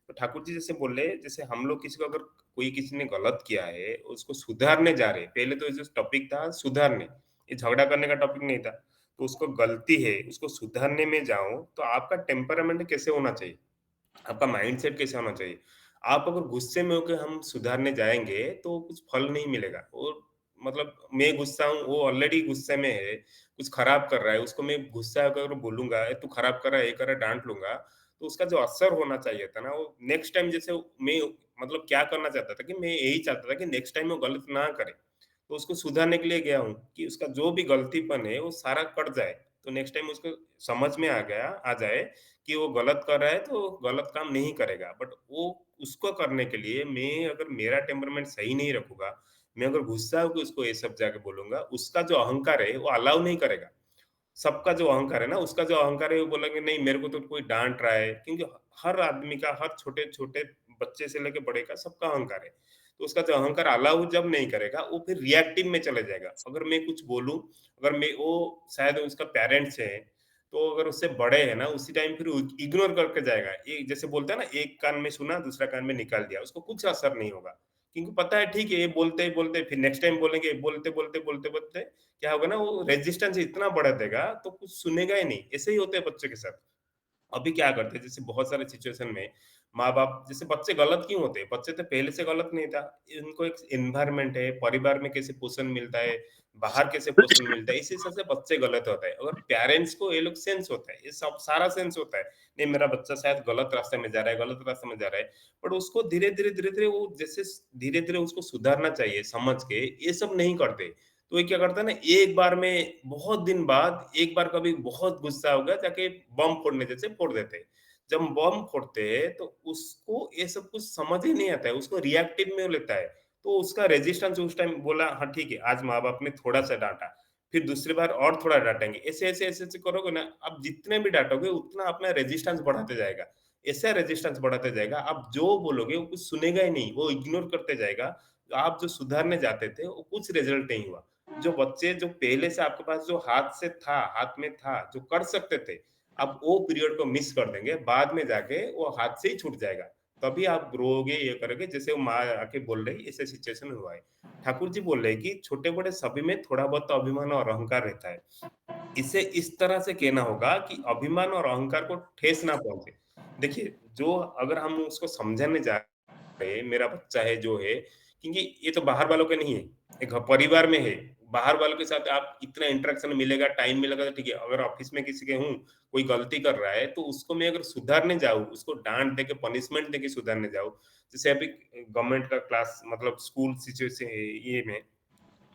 तो ठाकुर जी जैसे बोल रहे हैं, जैसे हम लोग किसी को अगर कोई किसी ने गलत किया है उसको सुधारने जा रहे हैं, पहले तो जो टॉपिक था सुधारने, ये झगड़ा करने का टॉपिक नहीं था। तो उसको गलती है उसको सुधारने में जाओ तो आपका टेम्परामेंट कैसे होना चाहिए, आपका माइंडसेट कैसे होना चाहिए। आप अगर गुस्से में होके हम सुधारने जाएँगे, तो कुछ फल नहीं मिलेगा। और मतलब मैं गुस्सा हूँ, वो ऑलरेडी गुस्से में है, कुछ खराब कर रहा है, उसको मैं गुस्सा होकर बोलूँगा, "ए, तू खराब कर रहा है, ये कर रहा है", डाँट लूँगा, तो उसका जो असर होना चाहिए था ना, वो नेक्स्ट टाइम जैसे मैं मतलब क्या करना चाहता था कि मैं यही चाहता था कि नेक्स्ट टाइम वो गलत ना करे। तो उसको सुधारने के लिए गया हूँ कि उसका जो भी गलतीपन है, वो सारा कट जाए। तो नेक्स्ट टाइम उसको समझ में आ जाए कि वो गलत कर रहा है, तो गलत काम नहीं करेगा। बट वो उसको करने के लिए मैं अगर मेरा टेम्परामेंट सही नहीं रखूँगा, मैं अगर गुस्सा होके उसको ये सब जाके बोलूँगा, उसका जो अहंकार है, वो अलाउ नहीं करेगा। सबका जो अहंकार है ना, उसका जो अहंकार है वो बोलेंगे नहीं मेरे को तो कोई डाँट रहा है, क्योंकि हर आदमी का, हर छोटे-छोटे बच्चे से लेके बड़े का सबका अहंकार है। तो उसका जो अहंकार अलाउ जब नहीं करेगा, वो फिर रिएक्टिव में चले जाएगा। अगर मैं कुछ बोलूँ, अगर मैं वो शायद उसका पेरेंट्स है, तो अगर उससे बड़े हैं ना, उसी टाइम फिर इग्नोर करके जाएगा। ये जैसे बोलते हैं ना, एक कान में सुना, दूसरा कान में निकाल दिया, उसको कुछ असर नहीं होगा। क्योंकि पता है ठीक है, ये बोलते ही बोलते फिर नेक्स्ट टाइम बोलेंगे, बोलते-बोलते क्या होगा ना, वो रेजिस्टेंस इतना बढ़ा देगा तो कुछ सुनेगा ही नहीं। ऐसे ही होता है बच्चे के साथ। अभी क्या करते हैं, जैसे बहुत सारे सिचुएशन में माँ-बाप, जैसे बच्चे गलत क्यों होते हैं? बच्चे तो पहले से गलत नहीं था। इनको एक एनवायरनमेंट है, परिवार में कैसे पोषण मिलता है, बाहर कैसे पोषण मिलता है, इस हिसाब से बच्चे गलत होता है। अगर पेरेंट्स को ये लोग सेंस होता है, ये सब सारा सेंस होता है, नहीं मेरा बच्चा शायद गलत रास्ते में जा रहा है, गलत रास्ते में जा रहा है। बट उसको धीरे-धीरे वो जैसे धीरे-धीरे उसको सुधारना चाहिए समझ के, ये सब नहीं करते। तो ये क्या करता है ना, एक बार में बहुत दिन बाद एक बार कभी बहुत गुस्सा हो गया, जाके बम फोड़ने जैसे फोड़ देते हैं। जब बम फोड़ते हैं तो उसको ये सब कुछ समझ ही नहीं आता है, उसको रिएक्टिव में लेता है। तो उसका रेजिस्टेंस उस टाइम बोला हाँ ठीक है, आज माँ-बाप ने थोड़ा-सा डाँटा, फिर दूसरी बार और थोड़ा डाँटेंगे। ऐसे-ऐसे करोगे ना, आप जितने भी डाँटोगे उतना अपना रेजिस्टेंस बढ़ाते जाएगा। ऐसा रेजिस्टेंस बढ़ाते जाएगा, आप जो बोलोगे वो कुछ सुनेगा ही नहीं, वो इग्नोर करते जाएगा। आप जो सुधारने जाते थे, वो कुछ रिजल्ट नहीं हुआ। जो बच्चे जो पहले से आपके पास जो हाथ में था, जो कर सकते थे, आप वो पीरियड को मिस कर देंगे, बाद में जाके वो हाथ से ही छूट जाएगा। तभी आप रोओगे, ये करोगे, जैसे वो माँ आके बोल रही, ऐसे सिचुएशन हुआ है। ठाकुर जी बोल रहे हैं कि छोटे-बड़े सभी में थोड़ा बहुत तो अभिमान और अहंकार रहता है। इसे इस तरह से कहना होगा कि अभिमान और अहंकार को ठेस ना पहुँचे। देखिए, जो अगर हम उसको समझाने जा रहे हैं, मेरा बच्चा है जो है, क्योंकि ये तो बाहर वालों के नहीं है, एक परिवार में है। बाहर वालों के साथ आप इतना इंटरेक्शन मिलेगा, टाइम मिलेगा तो ठीक है। अगर ऑफिस में किसी के हूँ, कोई गलती कर रहा है, तो उसको मैं अगर सुधारने जाऊँ, उसको डाँट दे के, पनिशमेंट दे के सुधारने जाऊँ, जैसे अभी गवर्नमेंट का क्लास मतलब स्कूल सिचुएशन ये में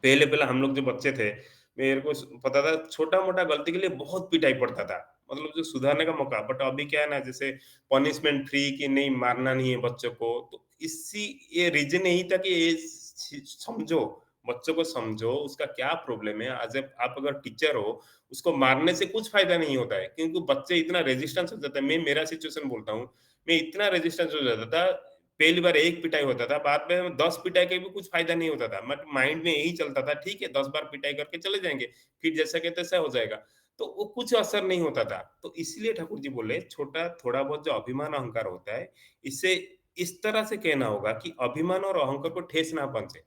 पहले-पहले हम लोग जो बच्चे थे, मेरे को स पता था छोटा-मोटा गलती के लिए बहुत पिटाई पड़ता था। मतलब जो सुधारने का मौका, बट अभी क्या है ना, जैसे पनिशमेंट फ्री कि नहीं मारना नहीं है बच्चों को, तो इसी ये रीज़न यही था कि ये समझो, बच्चों को समझो उसका क्या प्रॉब्लम है। आज आप अगर टीचर हो, उसको मारने से कुछ फ़ायदा नहीं होता है, क्योंकि बच्चे इतना रेजिस्टेंस हो जाता है। मैं मेरा सिचुएशन बोलता हूँ, मैं इतना रेजिस्टेंस हो जाता था, पहली बार 1 पिटाई होता था, बाद में 10 पिटाई के भी कुछ फ़ायदा नहीं होता था। बट माइंड में यही चलता था, ठीक है 10 बार पिटाई करके चले जाएँगे, फिर जैसा के तैसा हो जाएगा। तो वो कुछ असर नहीं होता था। तो इसलिए ठाकुर जी बोले छोटा थोड़ा बहुत जो अभिमान अहंकार होता है, इसे इस तरह से कहना होगा कि अभिमान और अहंकार को ठेस ना पहुँचे।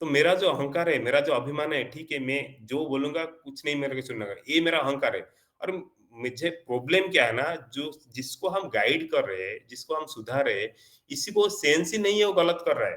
तो मेरा जो अहंकार है, मेरा जो अभिमान है, ठीक है मैं जो बोलूँगा कुछ नहीं मेरे को सुनना है, ये मेरा अहंकार है। और मुझे प्रॉब्लम क्या है ना, जो जिसको हम गाइड कर रहे हैं, जिसको हम सुधार रहे हैं, इसी को सेंस ही नहीं है वो गलत कर रहा है।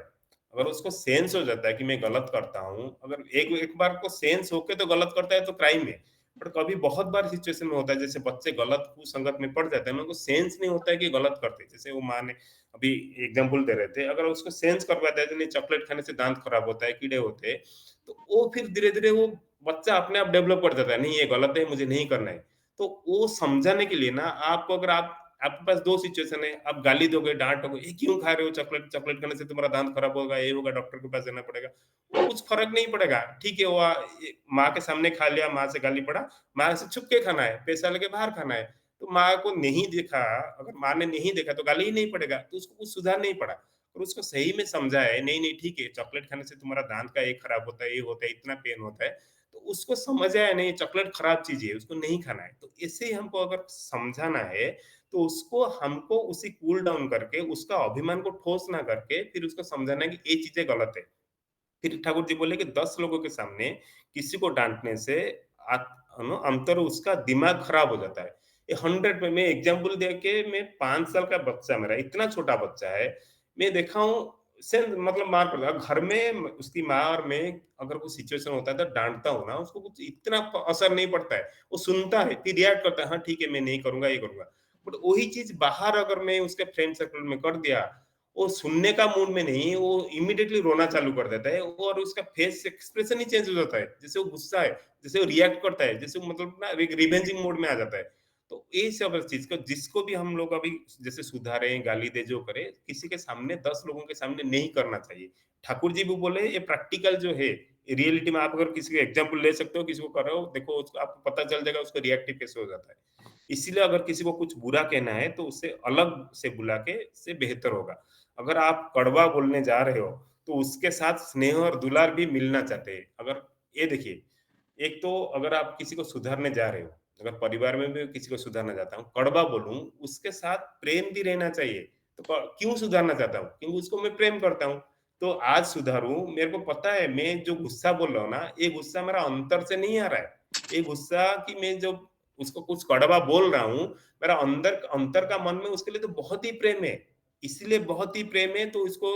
अगर उसको सेंस हो जाता है कि मैं गलत करता हूँ, अगर एक एक बार को सेंस होके तो गलत करता है तो क्राइम है। बट कभी बहुत बार सिचुएशन में होता है, जैसे बच्चे गलत कुसंगत में पड़ जाते हैं, उनको सेंस नहीं होता है कि गलत करते हैं। जैसे वो माँ ने अभी एग्जांपल दे रहे थे, अगर उसको सेंस करवा दिया, नहीं चॉकलेट खाने से दाँत खराब होता है, कीड़े होते हैं, तो वो फिर धीरे-धीरे वो बच्चा अपने आप डेवलप कर जाता है, नहीं ये गलत है, मुझे नहीं करना है। तो वो समझाने के लिए ना आपको, अगर आपके पास 2 सिचुएशन है, आप गाली दोगे, डाँटोगे, "ये क्यों खा रहे हो चॉकलेट? चॉकलेट खाने से तुम्हारा दाँत खराब होगा, ये होगा, डॉक्टर के पास जाना पड़ेगा।" वो कुछ फ़र्क नहीं पड़ेगा, ठीक है वो ये माँ के सामने खा लिया, माँ से गाली पड़ा, माँ से छुप के खाना है, पैसा लेके बाहर खाना है। तो माँ को नहीं देखा, अगर माँ ने नहीं देखा तो गाली ही नहीं पड़ेगा, तो उसको कुछ सुधार नहीं पड़ा। और उसको सही में समझाया, नहीं-नहीं ठीक है, चॉकलेट खाने से तुम्हारा दाँत का ये खराब होता है, ये होता है, इतना पेन होता है। तो उसको समझ आया नहीं चॉकलेट खराब चीज़ है, उसको नहीं खाना है। तो ऐसे ही हमको अगर समझाना है, तो उसको हमको उसी कूल डाउन करके, उसका अभिमान को ठोस ना करके, फिर उसको समझाना है कि ये चीज़ें गलत है। फिर ठाकुर जी बोले कि 10 लोगों के सामने किसी को डाँटने से आत अंतर उसका दिमाग खराब हो जाता है। ये 100 में मैं एग्ज़ाम्पल दे के, मैं 5 साल का बच्चा मेरा, इतना छोटा बच्चा है, मैं देखा हूँ मतलब मार पड़ता है। घर में उसकी माँ और मैं अगर कोई सिचुएशन होता है तो डाँटता हूँ ना, उसको कुछ इतना असर नहीं पड़ता है। वो सुनता है, फिर रिएक्ट करता है, हाँ ठीक है मैं नहीं करूँगा, ये करूँगा। बट वही चीज़ बाहर अगर मैं उसके फ्रेंड सर्कल में कर दिया, वो सुनने का मूड में नहीं, वो इमीडिएटली रोना चालू कर देता है और उसका फेस एक्सप्रेशन ही चेंज हो जाता है। जैसे वो गुस्सा है, जैसे वो रिएक्ट करता है, जैसे वो मतलब ना एक रिवेंजिंग मोड में आ जाता है। तो ये सब चीज़ को जिसको भी हम लोग अभी जैसे सुधारें, गाली दे जो करें, किसी के सामने 10 लोगों के सामने नहीं करना चाहिए। ठाकुर जी भी बोले ये प्रैक्टिकल जो है, रियलिटी में आप अगर किसी का एग्ज़ाम्पल ले सकते हो, किसी को कर रहे हो, देखो उसको आपको पता चल जाएगा उसका रिएक्टिव कैसे हो जाता है। इसीलिए अगर किसी को कुछ बुरा कहना है तो उसे अलग से बुला के से बेहतर होगा। अगर आप कड़वा बोलने जा रहे हो, तो उसके साथ स्नेह और दुलार भी मिलना चाहते हैं। अगर ये देखिए, एक तो अगर आप किसी को सुधारने जा रहे हो, अगर परिवार में भी किसी को सुधारना चाहता हूँ, कड़वा बोलूँ, उसके साथ प्रेम भी रहना चाहिए। तो क्यों सुधारना चाहता हूँ? क्योंकि उसको मैं प्रेम करता हूँ। तो आज सुधारूँ, मेरे को पता है मैं जो गुस्सा बोल रहा हूँ ना, ये गुस्सा मेरा अंतर से नहीं आ रहा है। ये गुस्सा कि मैं जो उसको कुछ कड़वा बोल रहा हूँ, मेरा अंदर अंतर का मन में उसके लिए तो बहुत ही प्रेम है। इसलिए बहुत ही प्रेम है तो इसको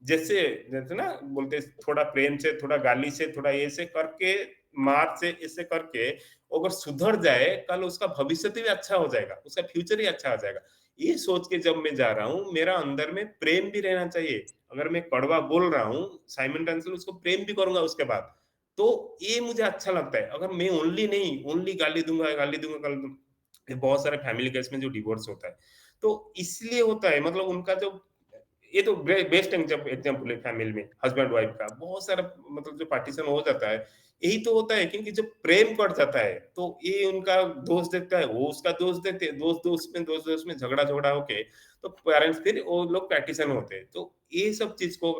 जैसे जैसे ना बोलते हैं थोड़ा प्रेम से, थोड़ा गाली से, थोड़ा ये से करके, मार से, ऐसे करके अगर सुधर जाए, कल उसका भविष्य भी अच्छा हो जाएगा, उसका फ्यूचर ही अच्छा हो जाएगा। ये सोच के जब मैं जा रहा हूँ, मेरा अंदर में प्रेम भी रहना चाहिए। अगर मैं कड़वा बोल रहा हूँ, साइमल्टेनियसली उसको प्रेम भी करूँगा उसके बाद। तो ये मुझे अच्छा लगता है। अगर मैं ओनली नहीं, ओनली गाली दूँगा, गाली दूँगा, गाली दूँगा, ये बहुत सारे फैमिली केस में जो डिवोर्स होता है। तो इसलिए होता है मतलब उनका जो ये तो बेस्ट एग्जाम्पल है फैमिली में हस्बैंड वाइफ का बहुत सारा मतलब जो पार्टीशन हो जाता है यही तो होता है क्योंकि जब प्रेम कट जाता है तो ये उनका दोस्त देखता है वो उसका दोस्त देखते हैं दोस्त दोस्त में झगड़ा झगड़ा होके तो पेरेंट्स फिर वो लोग पार्टीशन होते हैं तो ये सब चीज को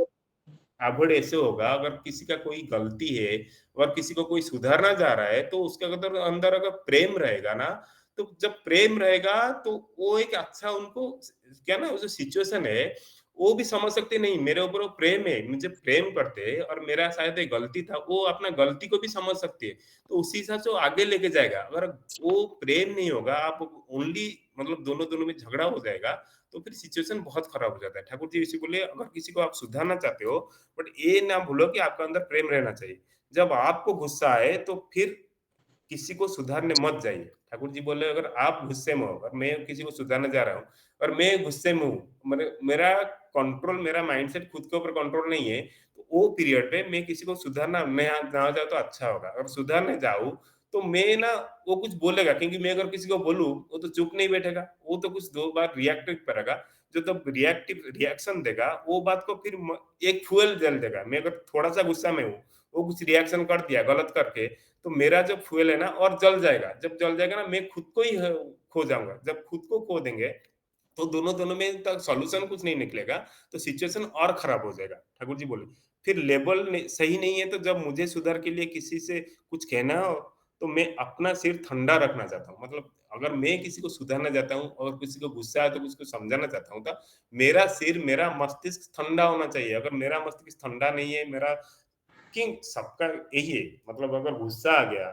अवॉइड ऐसे होगा अगर किसी का कोई गलती है और किसी को कोई सुधारना जा रहा है तो उसके अंदर अंदर अगर प्रेम रहेगा ना तो जब प्रेम रहेगा तो वो एक अच्छा उनको क्या ना वो जो सिचुएशन है वो भी समझ सकते नहीं मेरे ऊपर वो प्रेम है मुझे प्रेम करते हैं और मेरा शायद एक गलती था वो अपना गलती को भी समझ सकती है तो उसी हिसाब से वो आगे लेके जाएगा अगर वो प्रेम नहीं होगा आप ओनली मतलब दोनों दोनों में झगड़ा हो जाएगा तो फिर सिचुएशन बहुत खराब हो जाता है ठाकुर जी इसी बोले अगर किसी को आप सुधारना चाहते हो बट ये ना भूलो कि आपके अंदर प्रेम रहना चाहिए जब आपको गुस्सा आए तो फिर किसी को सुधारने मत जाइए ठाकुर जी बोले अगर आप गुस्से में हो अगर मैं किसी को सुधारने जा रहा हूँ और मैं गुस्से में हूँ मेरा कंट्रोल मेरा माइंडसेट खुद के ऊपर कंट्रोल नहीं है तो वो पीरियड पे मैं किसी को सुधारना मैं ना जाऊँ तो अच्छा होगा अगर सुधारने जाऊँ तो मैं ना वो कुछ बोलेगा क्योंकि मैं अगर किसी को बोलूँ वो तो चुप नहीं बैठेगा वो तो कुछ दो बार रिएक्टिव करेगा जो तब रिएक्टिव रिएक्शन देगा वो बात को फिर एक फ्यूल जल देगा मैं अगर थोड़ा सा गुस्सा में हूँ वो कुछ रिएक्शन कर दिया गलत करके तो मेरा जो फ्यूल है ना और जल जाएगा जब जल जाएगा ना मैं खुद को ही खो जाऊंगा जब खुद को खो देंगे तो दोनों दोनों में तक सॉल्यूशन कुछ नहीं निकलेगा तो सिचुएशन और खराब हो जाएगा ठाकुर जी बोले फिर लेवल सही नहीं है तो जब मुझे सुधार के लिए किसी से कुछ कहना हो तो मैं अपना सिर ठंडा रखना चाहता हूँ मतलब अगर मैं किसी को सुधारना चाहता हूँ और किसी को गुस्सा है तो उसको समझाना चाहता हूँ तो मेरा सिर मेरा मस्तिष्क ठंडा होना चाहिए अगर मेरा मस्तिष्क ठंडा नहीं है मेरा कि सबका यही है मतलब अगर गुस्सा आ गया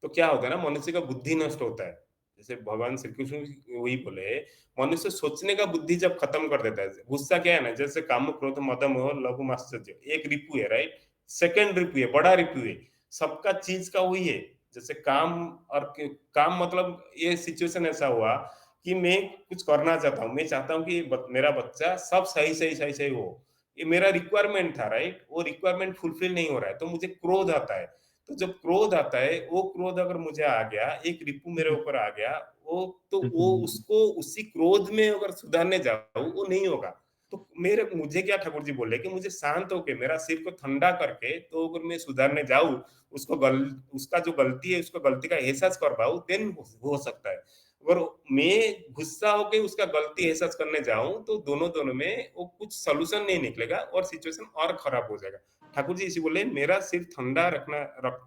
तो क्या होता है ना मनुष्य का बुद्धि नष्ट होता है जैसे भगवान श्री कृष्ण वही बोले मनुष्य सोचने का बुद्धि जब खत्म कर देता है गुस्सा क्या है ना जैसे काम क्रोध मद मोह लघु मात्सर्य एक रिपु है राइट सेकंड रिपु है बड़ा रिपु है सबका चीज का वही है जैसे काम और काम मतलब ये सिचुएशन ऐसा हुआ कि मैं कुछ करना चाहता हूँ मैं चाहता हूँ कि मेरा बच्चा सब सही सही हो ये मेरा रिक्वायरमेंट था राइट वो रिक्वायरमेंट फुलफिल नहीं हो रहा है तो मुझे क्रोध आता है तो जब क्रोध आता है वो क्रोध अगर मुझे आ गया एक रिपु मेरे ऊपर आ गया वो तो वो उसको उसी क्रोध में अगर सुधारने जाऊं वो नहीं होगा तो मेरे मुझे क्या ठाकुर जी बोले कि मुझे शांत होके मेरा सिर को ठंडा करके तो अगर मैं सुधारने जाऊं उसका जो गलती है उसको गलती का एहसास कर पाऊं देन हो सकता है अगर मैं गुस्सा होके उसका गलती एहसास करने जाऊं तो दोनों दोनों में वो कुछ सोल्यूशन नहीं निकलेगा और सिचुएशन और खराब हो जाएगा ठाकुर जी इसी बोले मेरा सिर ठंडा रख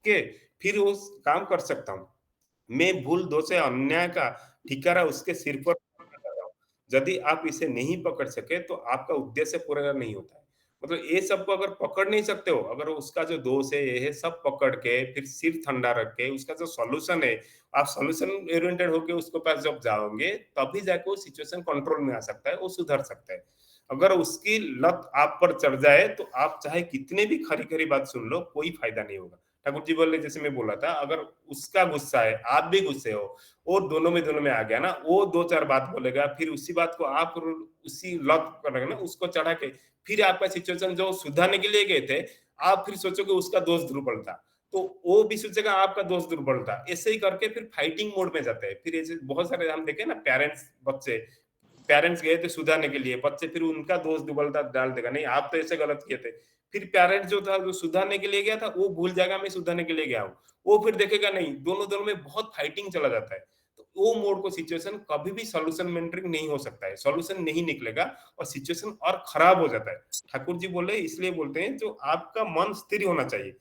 के फिर वो काम कर सकता हूँ मैं भूल दोष है अन्याय का ठिकारा उसके सिर पर रखना चाहता हूँ यदि आप इसे नहीं पकड़ सके तो आपका उद्देश्य पूरा नहीं होता है मतलब ये सबको अगर पकड़ नहीं सकते हो अगर उसका जो दोष है ये है सब पकड़ के फिर सिर ठंडा रख के उसका जो सॉल्यूशन है आप सॉल्यूशन ओरिएंटेड होके उसके पास जब जाओगे तभी जाके वो सिचुएशन कंट्रोल में आ सकता है वो सुधर सकता है अगर उसकी लत आप पर चढ़ जाए तो आप चाहे कितने भी खरी खरी बात सुन लो कोई फायदा नहीं होगा ठाकुर जी बोले जैसे मैं बोला था, अगर उसका गुस्सा है, आप भी गुस्से हो, वो दोनों में आ गया ना, वो 2-4 बात बोलेगा, फिर उसी बात को आप उसी लत करेंगे ना, उसको चढ़ा के, फिर आपका सिचुएशन जो सुधारने के लिए गए थे, आप फिर सोचोगे उसका दोष दुर्बल था। तो वो भी सोचेगा आपका दोष दुर्बल था। ऐसे ही करके फिर फाइटिंग मोड में जाते हैं। फिर ऐसे बहुत सारे हम देखे ना पेरेंट्स गए थे सुधारने के लिए, बच्चे फिर उनका दोष दुर्बलता डाल देगा, नहीं आप तो ऐसे गलत किए थे। फिर पेरेंट्स जो था जो सुधारने के लिए गया था, वो भूल जाएगा मैं सुधारने के लिए गया हूँ। वो फिर देखेगा नहीं, दोनों में बहुत फाइटिंग चला जाता है। तो वो मोड को सिचुएशन कभी भी सॉल्यूशन मेंटरिंग नहीं हो सकता है, सॉल्यूशन नहीं निकलेगा और सिचुएशन और खराब हो जाता है। ठाकुर जी बोले इसलिए बोलते हैं जो आपका मन स्थिर होना चाहिए।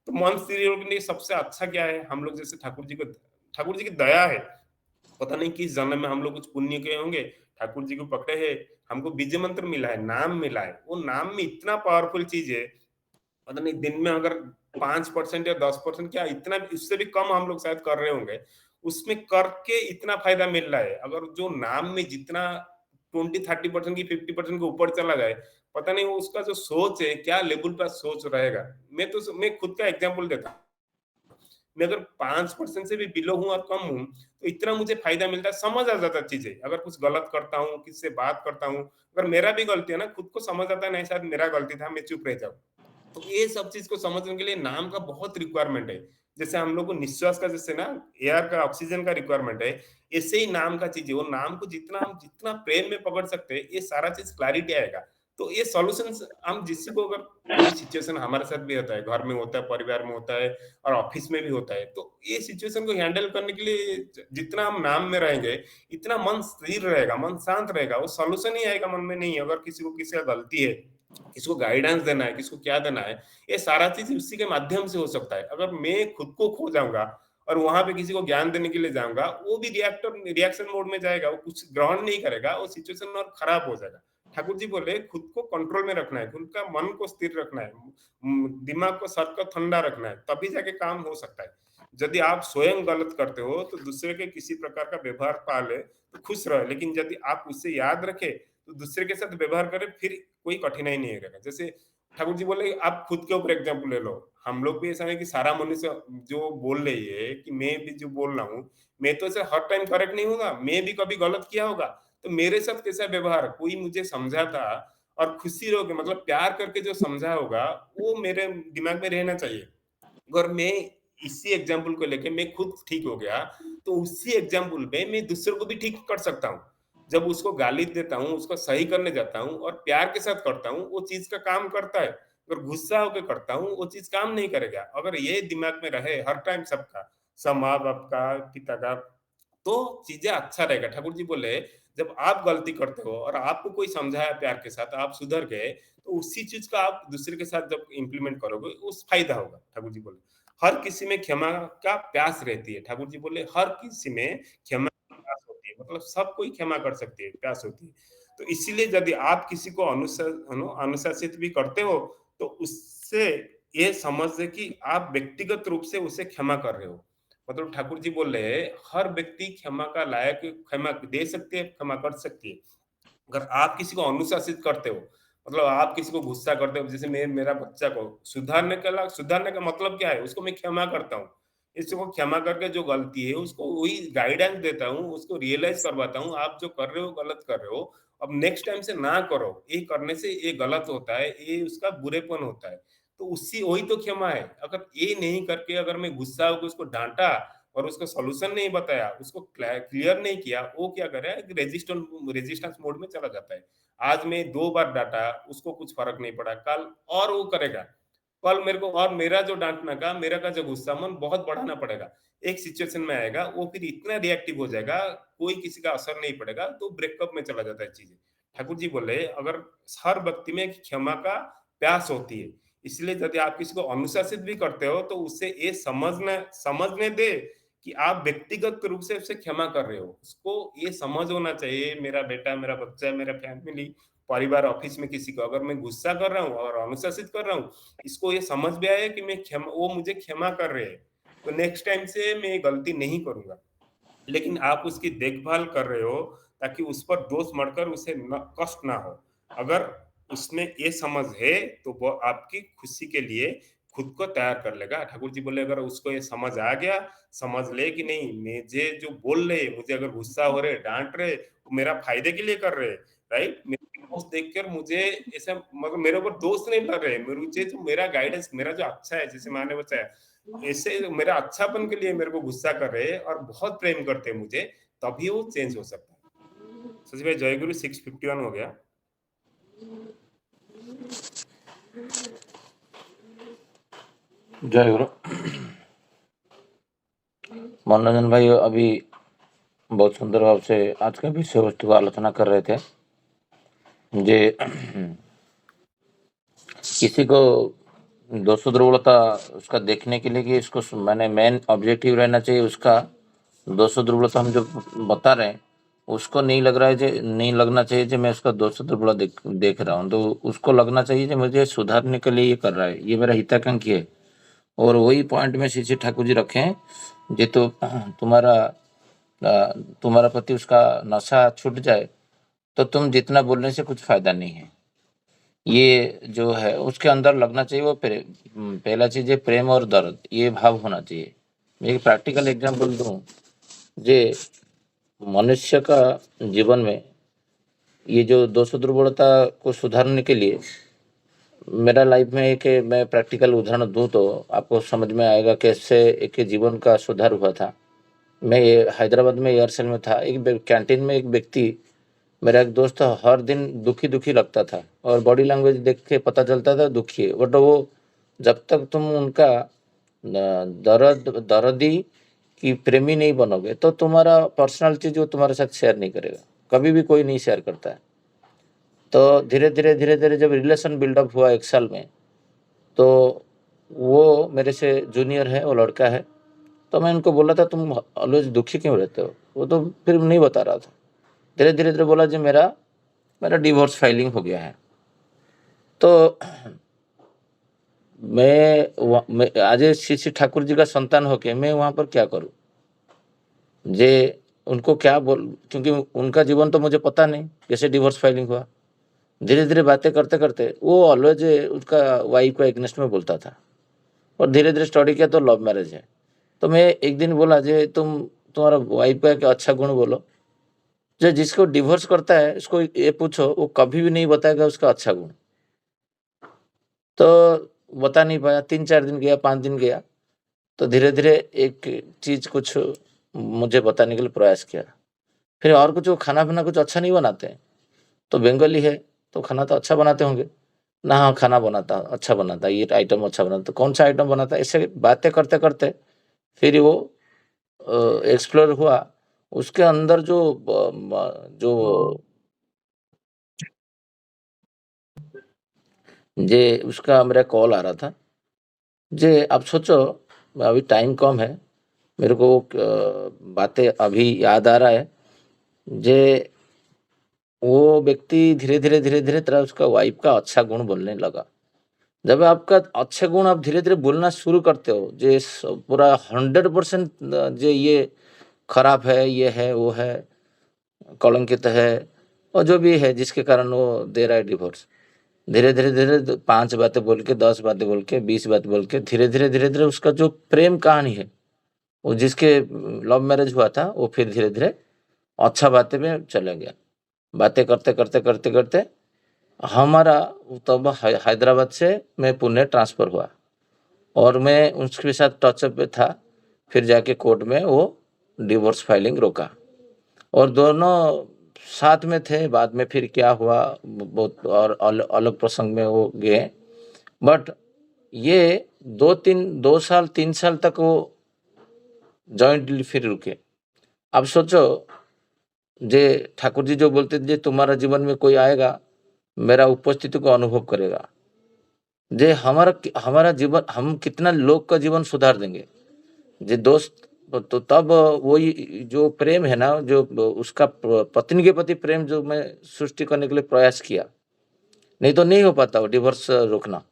तो मन स्थिर होने के लिए सबसे अच्छा क्या है? हम लोग जैसे ठाकुर जी की दया है। पता नहीं किस जन्म में हम लोग कुछ पुण्य किए होंगे, ठाकुर जी को पकड़े हैं, हमको बीज मंत्र मिला है, नाम मिला है। वो नाम में इतना पावरफुल चीज है, पता नहीं दिन में अगर 5% या 10% क्या इतना, इससे भी कम हम लोग शायद कर रहे होंगे, उसमें करके इतना फायदा मिल रहा है। अगर जो नाम में जितना 20-30% की 50% के ऊपर चला जाए, पता नहीं वो उसका जो सोच है क्या लेवल पर सोच रहेगा। मैं खुद का एग्जांपल देता हूँ। मैं अगर 5% से भी बिलो हूँ और कम हूँ, तो इतना मुझे फायदा मिलता है, समझ आ जाता है चीजें। अगर कुछ गलत करता हूँ, किससे बात करता हूँ, अगर मेरा भी गलती है ना, खुद को समझ आता है नहीं शायद मेरा गलती था, मैं चुप रह जाऊँ। तो ये सब चीज को समझने के लिए नाम का बहुत रिक्वायरमेंट है। जैसे हम लोग को निश्वास का, जैसे ना एयर का, ऑक्सीजन का रिक्वायरमेंट है, ऐसे ही नाम का चीज है। वो नाम को जितना प्रेम में पकड़ सकते हैं, ये सारा चीज क्लैरिटी आएगा। तो ये सॉल्यूशंस हम जिससे को, अगर कोई सिचुएशन हमारे साथ भी होता है, घर में होता है, परिवार में होता है और ऑफिस में भी होता है, तो ये सिचुएशन को हैंडल करने के लिए जितना हम नाम में रहेंगे, इतना मन स्थिर रहेगा, मन शांत रहेगा, वो सॉल्यूशन ही आएगा मन में। नहीं अगर किसी को किसी का गलती है, किसको गाइडेंस देना है, किसको क्या देना है, ये सारा चीज उसी के माध्यम से हो सकता है। अगर मैं खुद को खो जाऊंगा और वहां पे किसी को ज्ञान देने के लिए जाऊंगा, वो भी रिएक्शन मोड में जाएगा, वो कुछ ग्रहण नहीं करेगा, वो सिचुएशन और खराब हो जाएगा। ठाकुर जी बोले खुद को कंट्रोल में रखना है, खुद का मन को स्थिर रखना है, दिमाग को, सर को ठंडा रखना है, तभी जाके काम हो सकता है। यदि आप स्वयं गलत करते हो तो दूसरे के किसी प्रकार का व्यवहार पाले तो खुश रहे, लेकिन यदि आप उससे याद रखे तो दूसरे के साथ व्यवहार करें, फिर कोई कठिनाई नहीं रहेगा। जैसे ठाकुर जी बोले आप खुद के ऊपर एग्जाम्पल ले लो। हम लोग भी ऐसा है कि सारा मनुष्य जो बोल रही है कि मैं भी जो बोल रहा हूँ, मैं तो ऐसे हर टाइम करेक्ट नहीं होगा, मैं भी कभी गलत किया होगा। तो मेरे साथ कैसा व्यवहार, कोई मुझे समझा था और खुशी रहोगे, मतलब प्यार करके जो समझा होगा, वो मेरे दिमाग में रहना चाहिए। अगर मैं इसी एग्जाम्पल को लेके मैं खुद ठीक हो गया, तो उसी एग्जाम्पल में मैं दूसरों को भी ठीक कर सकता हूँ। जब उसको गाली देता हूँ, उसको सही करने जाता हूँ और प्यार के साथ करता हूँ, वो चीज का काम करता है। अगर गुस्सा होकर करता हूँ, वो चीज काम नहीं करेगा। अगर ये दिमाग में रहे हर टाइम सबका, सब माँ बाप का, पिता का, तो चीजें अच्छा रहेगा। ठाकुर जी बोले जब आप गलती करते हो और आपको कोई समझाया प्यार के साथ, आप सुधर गए, तो उसी चीज का आप दूसरे के साथ जब इंप्लीमेंट करोगे, उस फायदा होगा। ठाकुर जी बोले हर किसी में क्षमा का प्यास रहती है। ठाकुर जी बोले हर किसी में क्षमा की प्यास होती है, मतलब सब कोई क्षमा कर सकती है, प्यास होती है। तो इसीलिए यदि आप किसी को अनुशासित भी करते हो, तो उससे ये समझ ले कि आप व्यक्तिगत रूप से उसे क्षमा कर रहे हो। मतलब ठाकुर जी बोल रहे हैं हर व्यक्ति क्षमा का लायक, क्षमा दे सकती है, क्षमा कर सकती है। अगर आप किसी को अनुशासित करते हो, मतलब आप किसी को गुस्सा करते हो, जैसे मैं मेरा बच्चा को सुधारने का मतलब क्या है, उसको मैं क्षमा करता हूँ। इसको क्षमा करके जो गलती है उसको वही गाइडेंस देता हूँ, उसको रियलाइज करवाता हूँ, आप जो कर रहे हो गलत कर रहे हो, अब नेक्स्ट टाइम से ना करो, ये करने से ये गलत होता है, ये उसका बुरेपन होता है। तो उसी वही तो क्षमा है। अगर ये नहीं करके अगर मैं गुस्सा होकर उसको डांटा और उसको सॉल्यूशन नहीं बताया, उसको क्लियर नहीं किया, वो क्या कर रहा है, रेजिस्टेंस मोड में चला जाता है। आज मैं 2 बार डांटा, उसको कुछ फ़र्क नहीं पड़ा, कल और वो करेगा। कल मेरे को और मेरा जो डाँटने का, मेरा का जो गुस्सा मन बहुत बढ़ाना पड़ेगा। एक सिचुएशन में आएगा, वो फिर इतना रिएक्टिव हो जाएगा, कोई किसी का असर नहीं पड़ेगा, तो ब्रेकअप में चला जाता है चीज़ें। ठाकुर जी बोले अगर हर व्यक्ति में क्षमा का प्यास होती है, इसलिए यदि आप किसी को अनुशासित भी करते हो, तो उससे ये समझने दे कि आप व्यक्तिगत रूप से उसे क्षमा कर रहे हो। उसको ये समझ होना चाहिए, मेरा बेटा, मेरा बच्चा, मेरा फैमिली, परिवार, ऑफिस में किसी को अगर मैं गुस्सा कर रहा हूँ और अनुशासित कर रहा हूँ, इसको ये समझ भी आया कि वो मुझे क्षमा कर रहे हैं, तो नेक्स्ट टाइम से मैं ये गलती नहीं करूंगा। लेकिन आप उसकी देखभाल कर रहे हो ताकि उस पर दोष मढ़कर उसे कष्ट ना हो। अगर उसमें ये समझ है तो वो आपकी खुशी के लिए खुद को तैयार कर लेगा। ठाकुर जी बोले अगर उसको ये समझ आ गया, समझ ले कि नहीं मुझे जो बोल रहे, मुझे अगर गुस्सा हो रहे, डाँट रहे, वो मेरा फ़ायदे के लिए कर रहे, राइट? मेरे दोस्त देखकर मुझे ऐसा मतलब मेरे ऊपर दोष नहीं कर रहे, मुझे जो मेरा गाइडेंस मेरा जो अच्छा है, जैसे मैंने बताया, ऐसे मेरा अच्छापन के लिए मेरे को गुस्सा कर रहे हैं और बहुत प्रेम करते हैं मुझे, तभी वो चेंज हो सकता है। सच में जय गुरु 651 हो गया। जय गुरु। मनोरंजन भाई अभी बहुत सुंदर भाव से आज के विषय वस्तु का आलोचना कर रहे थे। जे किसी को दोष दुर्बलता उसका देखने के लिए कि इसको मैंने मेन ऑब्जेक्टिव रहना चाहिए उसका दोष दुर्बलता हम जो बता रहे हैं उसको नहीं लग रहा है नहीं लगना चाहिए कि मैं उसका दोष दुर्बलता देख रहा हूँ, तो उसको लगना चाहिए कि मुझे सुधारने के लिए ये कर रहा है, ये मेरा हिताकांक्षी है। और वही पॉइंट में श्री ठाकुर जी रखे हैं जे तो तुम्हारा प्रति उसका नशा छूट जाए तो तुम जितना बोलने से कुछ फायदा नहीं है, ये जो है उसके अंदर लगना चाहिए। वो पहला चीज है प्रेम और दर्द, ये भाव होना चाहिए। मैं एक प्रैक्टिकल एग्जांपल दूं, जे मनुष्य का जीवन में ये जो दोष दुर्बलता को सुधारने के लिए मेरा लाइफ में एक मैं प्रैक्टिकल उदाहरण दूं तो आपको समझ में आएगा कैसे एक जीवन का सुधार हुआ था। मैं हैदराबाद में एयरसेल में था, एक कैंटीन में एक व्यक्ति मेरा एक दोस्त हर दिन दुखी दुखी लगता था और बॉडी लैंग्वेज देख के पता चलता था दुखी है, बट वो जब तक तुम उनका दर्दी की प्रेमी नहीं बनोगे तो तुम्हारा पर्सनल चीज वो तुम्हारे साथ शेयर नहीं करेगा, कभी भी कोई नहीं शेयर करता है। तो धीरे धीरे जब रिलेशन बिल्डअप हुआ 1 साल में, तो वो मेरे से जूनियर है, वो लड़का है, तो मैं उनको बोला था तुम ऑलवेज दुखी क्यों रहते हो, वो तो फिर नहीं बता रहा था। धीरे धीरे बोला जी मेरा डिवोर्स फाइलिंग हो गया है। तो मैं आज श्री ठाकुर जी का संतान होके मैं वहां पर क्या करूं, जे उनको क्या बोल, क्योंकि उनका जीवन तो मुझे पता नहीं कैसे डिवोर्स फाइलिंग हुआ। धीरे धीरे बातें करते करते वो ऑलवेज उसका वाइफ को एग्नेस्ट में बोलता था और धीरे धीरे स्टडी किया तो लव मैरिज है। तो मैं एक दिन बोला जे तुम्हारा वाइफ का क्या अच्छा गुण बोलो, जो जिसको डिवोर्स करता है उसको ये पूछो वो कभी भी नहीं बताएगा उसका अच्छा गुण। तो बता नहीं पाया, 3-4 दिन गया, 5 दिन गया, तो धीरे धीरे एक चीज कुछ मुझे बताने के लिए प्रयास किया। फिर और कुछ खाना पीना कुछ अच्छा नहीं बनाते, तो बंगाली है तो खाना तो अच्छा बनाते होंगे ना, हाँ खाना बनाता अच्छा बनाता, ये आइटम अच्छा बनाता, तो कौन सा आइटम बनाता, ऐसे बातें करते करते फिर वो एक्सप्लोर हुआ। उसके अंदर जो जे उसका मेरा कॉल आ रहा था, जे आप सोचो अभी टाइम कम है, मेरे को बातें अभी याद आ रहा है, जे वो व्यक्ति धीरे धीरे तरह उसका वाइफ का अच्छा गुण बोलने लगा। जब आपका अच्छे गुण आप धीरे धीरे बोलना शुरू करते हो, जे पूरा 100% जे ये खराब है, ये है, वो है, कलंकित है, और जो भी है जिसके कारण वो दे रहा है डिवोर्स, धीरे धीरे 5 बातें बोल के, 10 बातें बोल के, 20 बातें बोल के धीरे धीरे उसका जो प्रेम कहानी है वो जिसके लव मैरिज हुआ था वो फिर धीरे धीरे अच्छा बातें में चले गया। बातें करते हमारा तब हैदराबाद से मैं पुणे ट्रांसफर हुआ और मैं उसके साथ टचअप पे था। फिर जाके कोर्ट में वो डिवोर्स फाइलिंग रोका और दोनों साथ में थे। बाद में फिर क्या हुआ बहुत और अलग प्रसंग में वो गए, बट ये 2 साल 3 साल तक वो जॉइंटली फिर रुके। अब सोचो जे ठाकुर जी जो बोलते थे तुम्हारा जीवन में कोई आएगा मेरा उपस्थिति को अनुभव करेगा, जे हमारा जीवन हम कितना लोग का जीवन सुधार देंगे जे दोस्त। तो तब वही जो प्रेम है ना, जो उसका पत्नी के प्रति प्रेम जो मैं सृष्टि करने के लिए प्रयास किया, नहीं तो नहीं हो पाता वो डिवोर्स रोकना।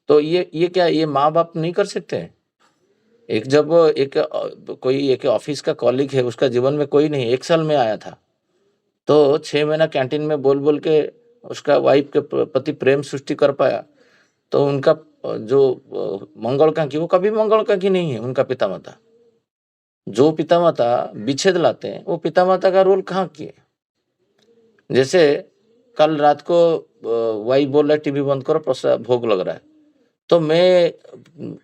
तो ये क्या ये माँ बाप नहीं कर सकते हैं? जब कोई एक ऑफिस का कॉलीग है, उसका जीवन में कोई नहीं, 1 साल में आया था, तो 6 महीना कैंटीन में बोल बोल के उसका वाइफ के प्रति प्रेम सृष्टि कर पाया, तो उनका जो मंगलकांक्षी, वो कभी मंगलकांक्षी नहीं है उनका पितामाता। जो पितामाता विच्छेद लाते हैं, वो पितामाता का रोल कहाँ किए? जैसे कल रात को वाइफ बोल रहा है टीवी बंद करो, प्रसाद भोग लग रहा है, तो मैं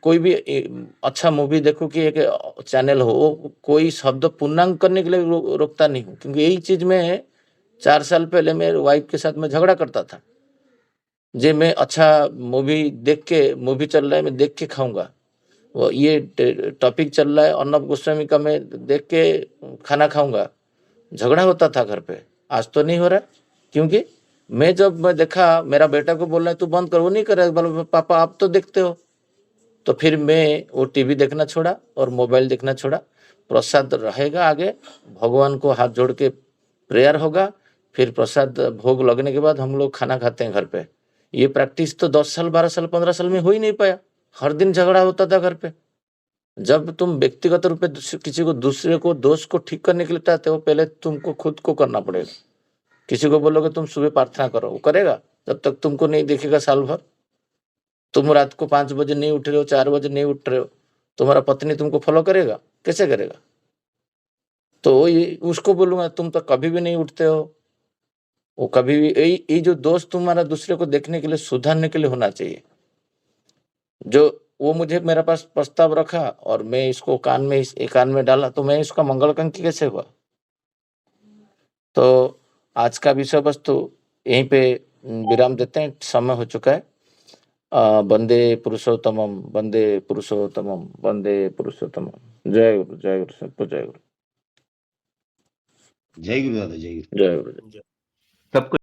कोई भी अच्छा मूवी देखूं कि एक चैनल हो, वो कोई शब्द पूर्णांग करने के लिए रोकता नहीं हूँ, क्योंकि यही चीज में 4 साल पहले मेरे वाइफ के साथ मैं झगड़ा करता था। जे मैं अच्छा मूवी देख के, मूवी चल रहा है मैं देख के खाऊंगा, वो ये टॉपिक चल रहा है अर्नब गोस्वामी का, मैं देख के खाना खाऊंगा, झगड़ा होता था घर पे। आज तो नहीं हो रहा, क्योंकि मैं देखा मेरा बेटा को बोल रहा है तू बंद कर, वो नहीं कर रहा है, बोला पापा आप तो देखते हो। तो फिर मैं वो टीवी देखना छोड़ा और मोबाइल देखना छोड़ा। प्रसाद रहेगा आगे, भगवान को हाथ जोड़ के प्रेयर होगा, फिर प्रसाद भोग लगने के बाद हम लोग खाना खाते हैं घर पे। ये प्रैक्टिस तो 10 साल 12 साल 15 साल में हो ही नहीं पाया, हर दिन झगड़ा होता था घर पे। जब तुम व्यक्तिगत रूप से किसी को, दूसरे को दोष को ठीक करने के लिए चाहते हो, पहले तुमको खुद को करना पड़ेगा। किसी को बोलोगे तुम सुबह प्रार्थना करो, वो करेगा? जब तक तुमको नहीं देखेगा साल भर। तुम रात को 5 बजे नहीं उठ रहे हो, 4 बजे नहीं उठ रहे हो, तुम्हारा पत्नी तुमको फॉलो करेगा? कैसे करेगा? तो उसको बोलूंगा तुम तो कभी भी नहीं उठते हो। वो कभी भी ये जो दोस्त तुम्हारा दूसरे को देखने के लिए, सुधारने के लिए होना चाहिए। जो वो मुझे मेरे पास प्रस्ताव रखा और मैं इसको कान में डाला, तो मैं इसका मंगलकांक्षी कैसे हुआ? तो आज का विषय वस्तु यहीं पे विराम देते हैं, समय हो चुका है। वंदे पुरुषोत्तमम, वंदे पुरुषोत्तमम, वंदे पुरुषोत्तमम। जय गुरु, जय गुरु, सबको जय गुरु। जय गुरु दादा, जय गुरु। जय गुरु। सबको